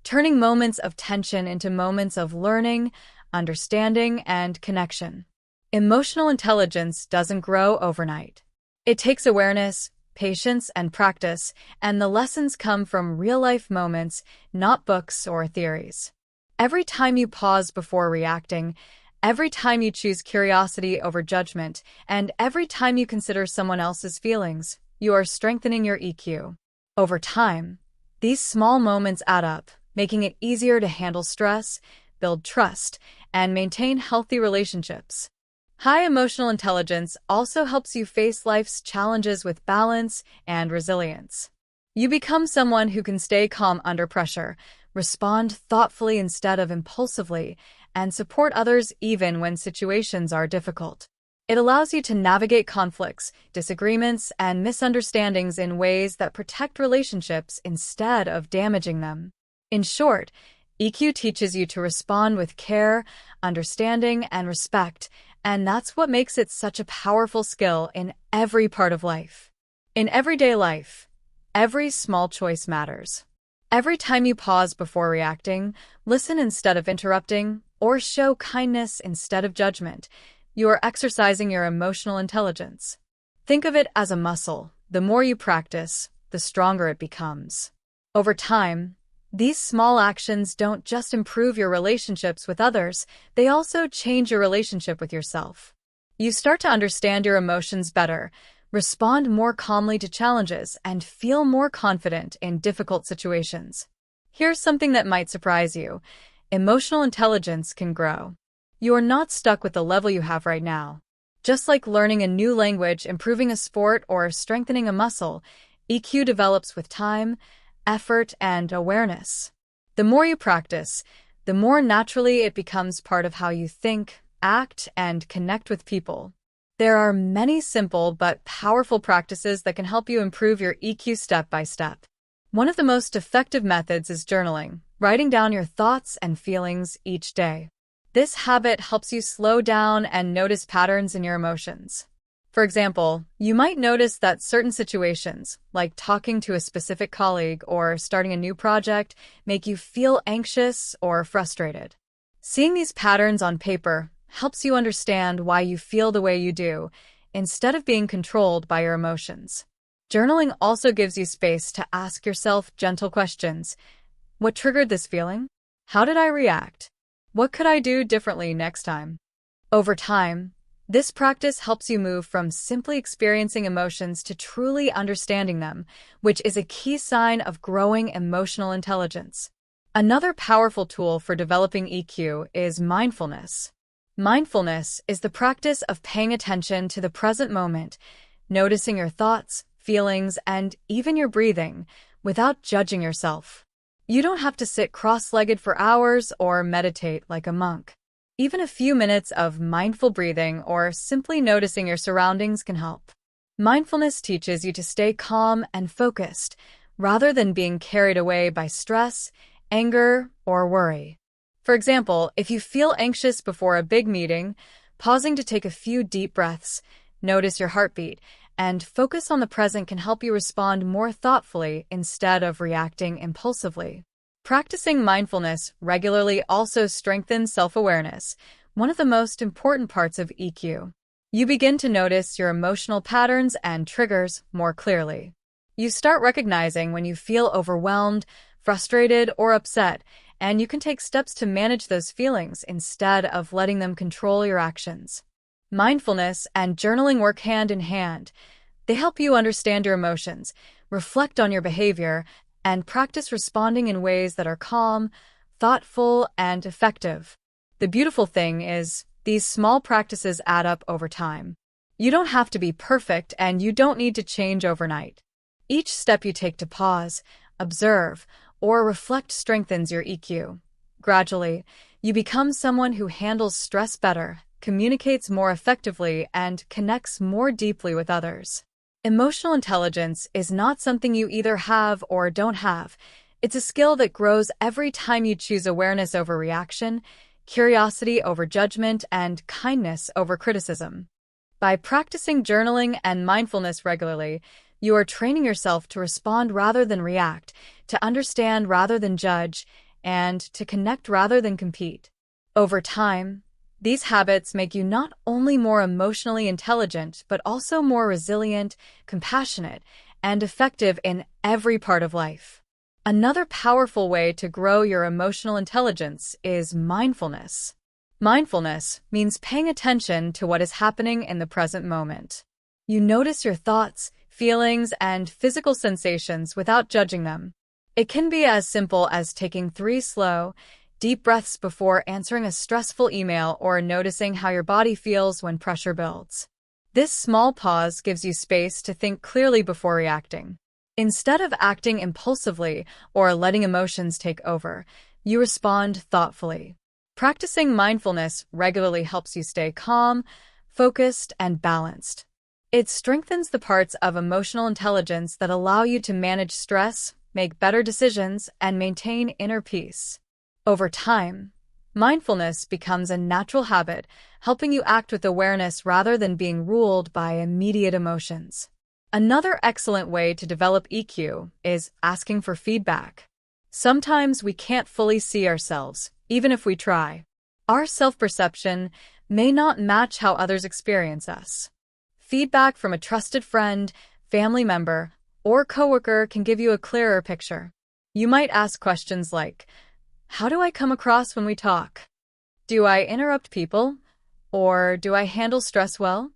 turning moments of tension into moments of learning, understanding, and connection. Emotional intelligence doesn't grow overnight. It takes awareness, patience, and practice, and the lessons come from real-life moments, not books or theories. Every time you pause before reacting, every time you choose curiosity over judgment, and every time you consider someone else's feelings, you are strengthening your EQ. Over time, these small moments add up, making it easier to handle stress, build trust, and maintain healthy relationships. High emotional intelligence also helps you face life's challenges with balance and resilience. You become someone who can stay calm under pressure, respond thoughtfully instead of impulsively, and support others even when situations are difficult. It allows you to navigate conflicts, disagreements, and misunderstandings in ways that protect relationships instead of damaging them. In short, EQ teaches you to respond with care, understanding, and respect, and that's what makes it such a powerful skill in every part of life. In everyday life, every small choice matters. Every time you pause before reacting, listen instead of interrupting, or show kindness instead of judgment, you are exercising your emotional intelligence. Think of it as a muscle. The more you practice, the stronger it becomes. Over time, these small actions don't just improve your relationships with others, they also change your relationship with yourself. You start to understand your emotions better, respond more calmly to challenges, and feel more confident in difficult situations. Here's something that might surprise you. Emotional intelligence can grow. You are not stuck with the level you have right now. Just like learning a new language, improving a sport, or strengthening a muscle, EQ develops with time, effort, and awareness. The more you practice, the more naturally it becomes part of how you think, act, and connect with people. There are many simple but powerful practices that can help you improve your EQ step by step. One of the most effective methods is journaling, writing down your thoughts and feelings each day. This habit helps you slow down and notice patterns in your emotions. For example, you might notice that certain situations, like talking to a specific colleague or starting a new project, make you feel anxious or frustrated. Seeing these patterns on paper helps you understand why you feel the way you do, instead of being controlled by your emotions. Journaling also gives you space to ask yourself gentle questions. What triggered this feeling? How did I react? What could I do differently next time? Over time, this practice helps you move from simply experiencing emotions to truly understanding them, which is a key sign of growing emotional intelligence. Another powerful tool for developing EQ is mindfulness. Mindfulness is the practice of paying attention to the present moment, noticing your thoughts, feelings, and even your breathing without judging yourself. You don't have to sit cross-legged for hours or meditate like a monk. Even a few minutes of mindful breathing or simply noticing your surroundings can help. Mindfulness teaches you to stay calm and focused, rather than being carried away by stress, anger, or worry. For example, if you feel anxious before a big meeting, pausing to take a few deep breaths, notice your heartbeat, and focus on the present can help you respond more thoughtfully instead of reacting impulsively. Practicing mindfulness regularly also strengthens self-awareness, one of the most important parts of EQ. You begin to notice your emotional patterns and triggers more clearly. You start recognizing when you feel overwhelmed, frustrated, or upset, and you can take steps to manage those feelings instead of letting them control your actions. Mindfulness and journaling work hand in hand. They help you understand your emotions, reflect on your behavior, and practice responding in ways that are calm, thoughtful, and effective. The beautiful thing is, these small practices add up over time. You don't have to be perfect, and you don't need to change overnight. Each step you take to pause, observe, or reflect strengthens your EQ. Gradually, you become someone who handles stress better, communicates more effectively, and connects more deeply with others. Emotional intelligence is not something you either have or don't have. It's a skill that grows every time you choose awareness over reaction, curiosity over judgment, and kindness over criticism. By practicing journaling and mindfulness regularly, you are training yourself to respond rather than react, to understand rather than judge, and to connect rather than compete. Over time, these habits make you not only more emotionally intelligent, but also more resilient, compassionate, and effective in every part of life. Another powerful way to grow your emotional intelligence is mindfulness. Mindfulness means paying attention to what is happening in the present moment. You notice your thoughts, feelings, and physical sensations without judging them. It can be as simple as taking 3 slow, deep breaths before answering a stressful email or noticing how your body feels when pressure builds. This small pause gives you space to think clearly before reacting. Instead of acting impulsively or letting emotions take over, you respond thoughtfully. Practicing mindfulness regularly helps you stay calm, focused, and balanced. It strengthens the parts of emotional intelligence that allow you to manage stress, make better decisions, and maintain inner peace. Over time, mindfulness becomes a natural habit, helping you act with awareness rather than being ruled by immediate emotions. Another excellent way to develop EQ is asking for feedback. Sometimes we can't fully see ourselves, even if we try. Our self-perception may not match how others experience us. Feedback from a trusted friend, family member, or coworker can give you a clearer picture. You might ask questions like, how do I come across when we talk? Do I interrupt people? Or do I handle stress well?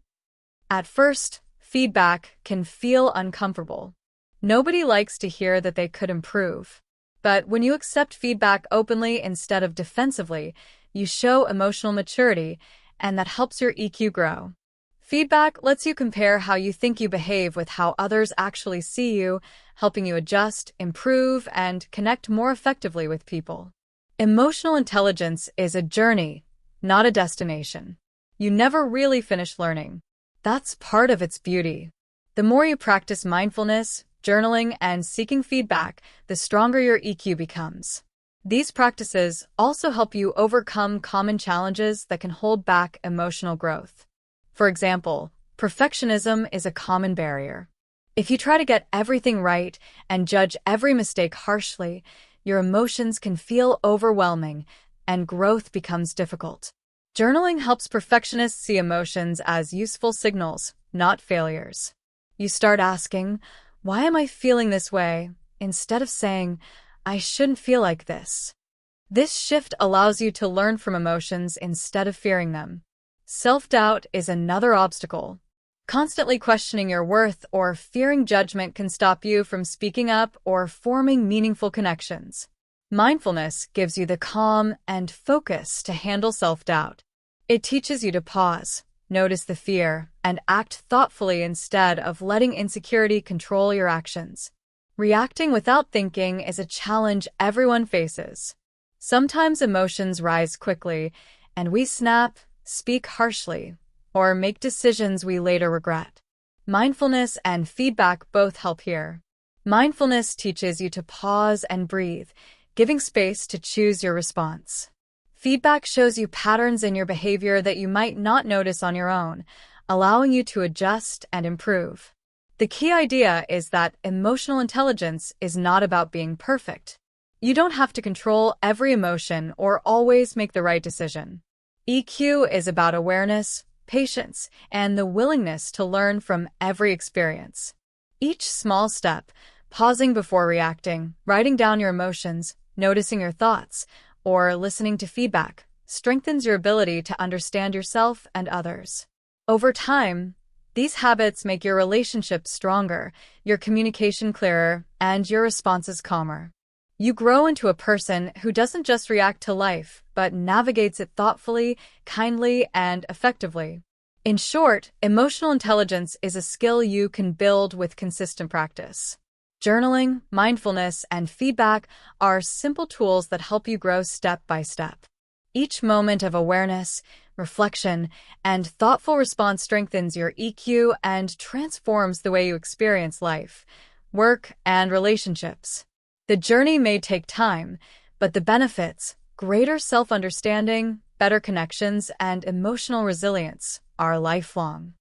At first, feedback can feel uncomfortable. Nobody likes to hear that they could improve. But when you accept feedback openly instead of defensively, you show emotional maturity, and that helps your EQ grow. Feedback lets you compare how you think you behave with how others actually see you, helping you adjust, improve, and connect more effectively with people. Emotional intelligence is a journey, not a destination. You never really finish learning. That's part of its beauty. The more you practice mindfulness, journaling, and seeking feedback, the stronger your EQ becomes. These practices also help you overcome common challenges that can hold back emotional growth. For example, perfectionism is a common barrier. If you try to get everything right and judge every mistake harshly, your emotions can feel overwhelming and growth becomes difficult. Journaling helps perfectionists see emotions as useful signals, not failures. You start asking, why am I feeling this way? Instead of saying, I shouldn't feel like this. This shift allows you to learn from emotions instead of fearing them. Self-doubt is another obstacle. Constantly questioning your worth or fearing judgment can stop you from speaking up or forming meaningful connections. Mindfulness gives you the calm and focus to handle self-doubt. It teaches you to pause, Notice the fear and act thoughtfully instead of letting insecurity control your actions. Reacting without thinking is a challenge everyone faces. Sometimes emotions rise quickly, and we snap, speak harshly, or make decisions we later regret. Mindfulness and feedback both help here. Mindfulness teaches you to pause and breathe, giving space to choose your response. Feedback shows you patterns in your behavior that you might not notice on your own, allowing you to adjust and improve. The key idea is that emotional intelligence is not about being perfect. You don't have to control every emotion or always make the right decision. EQ is about awareness, patience, and the willingness to learn from every experience. Each small step, pausing before reacting, writing down your emotions, noticing your thoughts, or listening to feedback, strengthens your ability to understand yourself and others. Over time, these habits make your relationships stronger, your communication clearer, and your responses calmer. You grow into a person who doesn't just react to life, but navigates it thoughtfully, kindly, and effectively. In short, emotional intelligence is a skill you can build with consistent practice. Journaling, mindfulness, and feedback are simple tools that help you grow step by step. Each moment of awareness, reflection, and thoughtful response strengthens your EQ and transforms the way you experience life, work, and relationships. The journey may take time, but the benefits, greater self-understanding, better connections, and emotional resilience, are lifelong.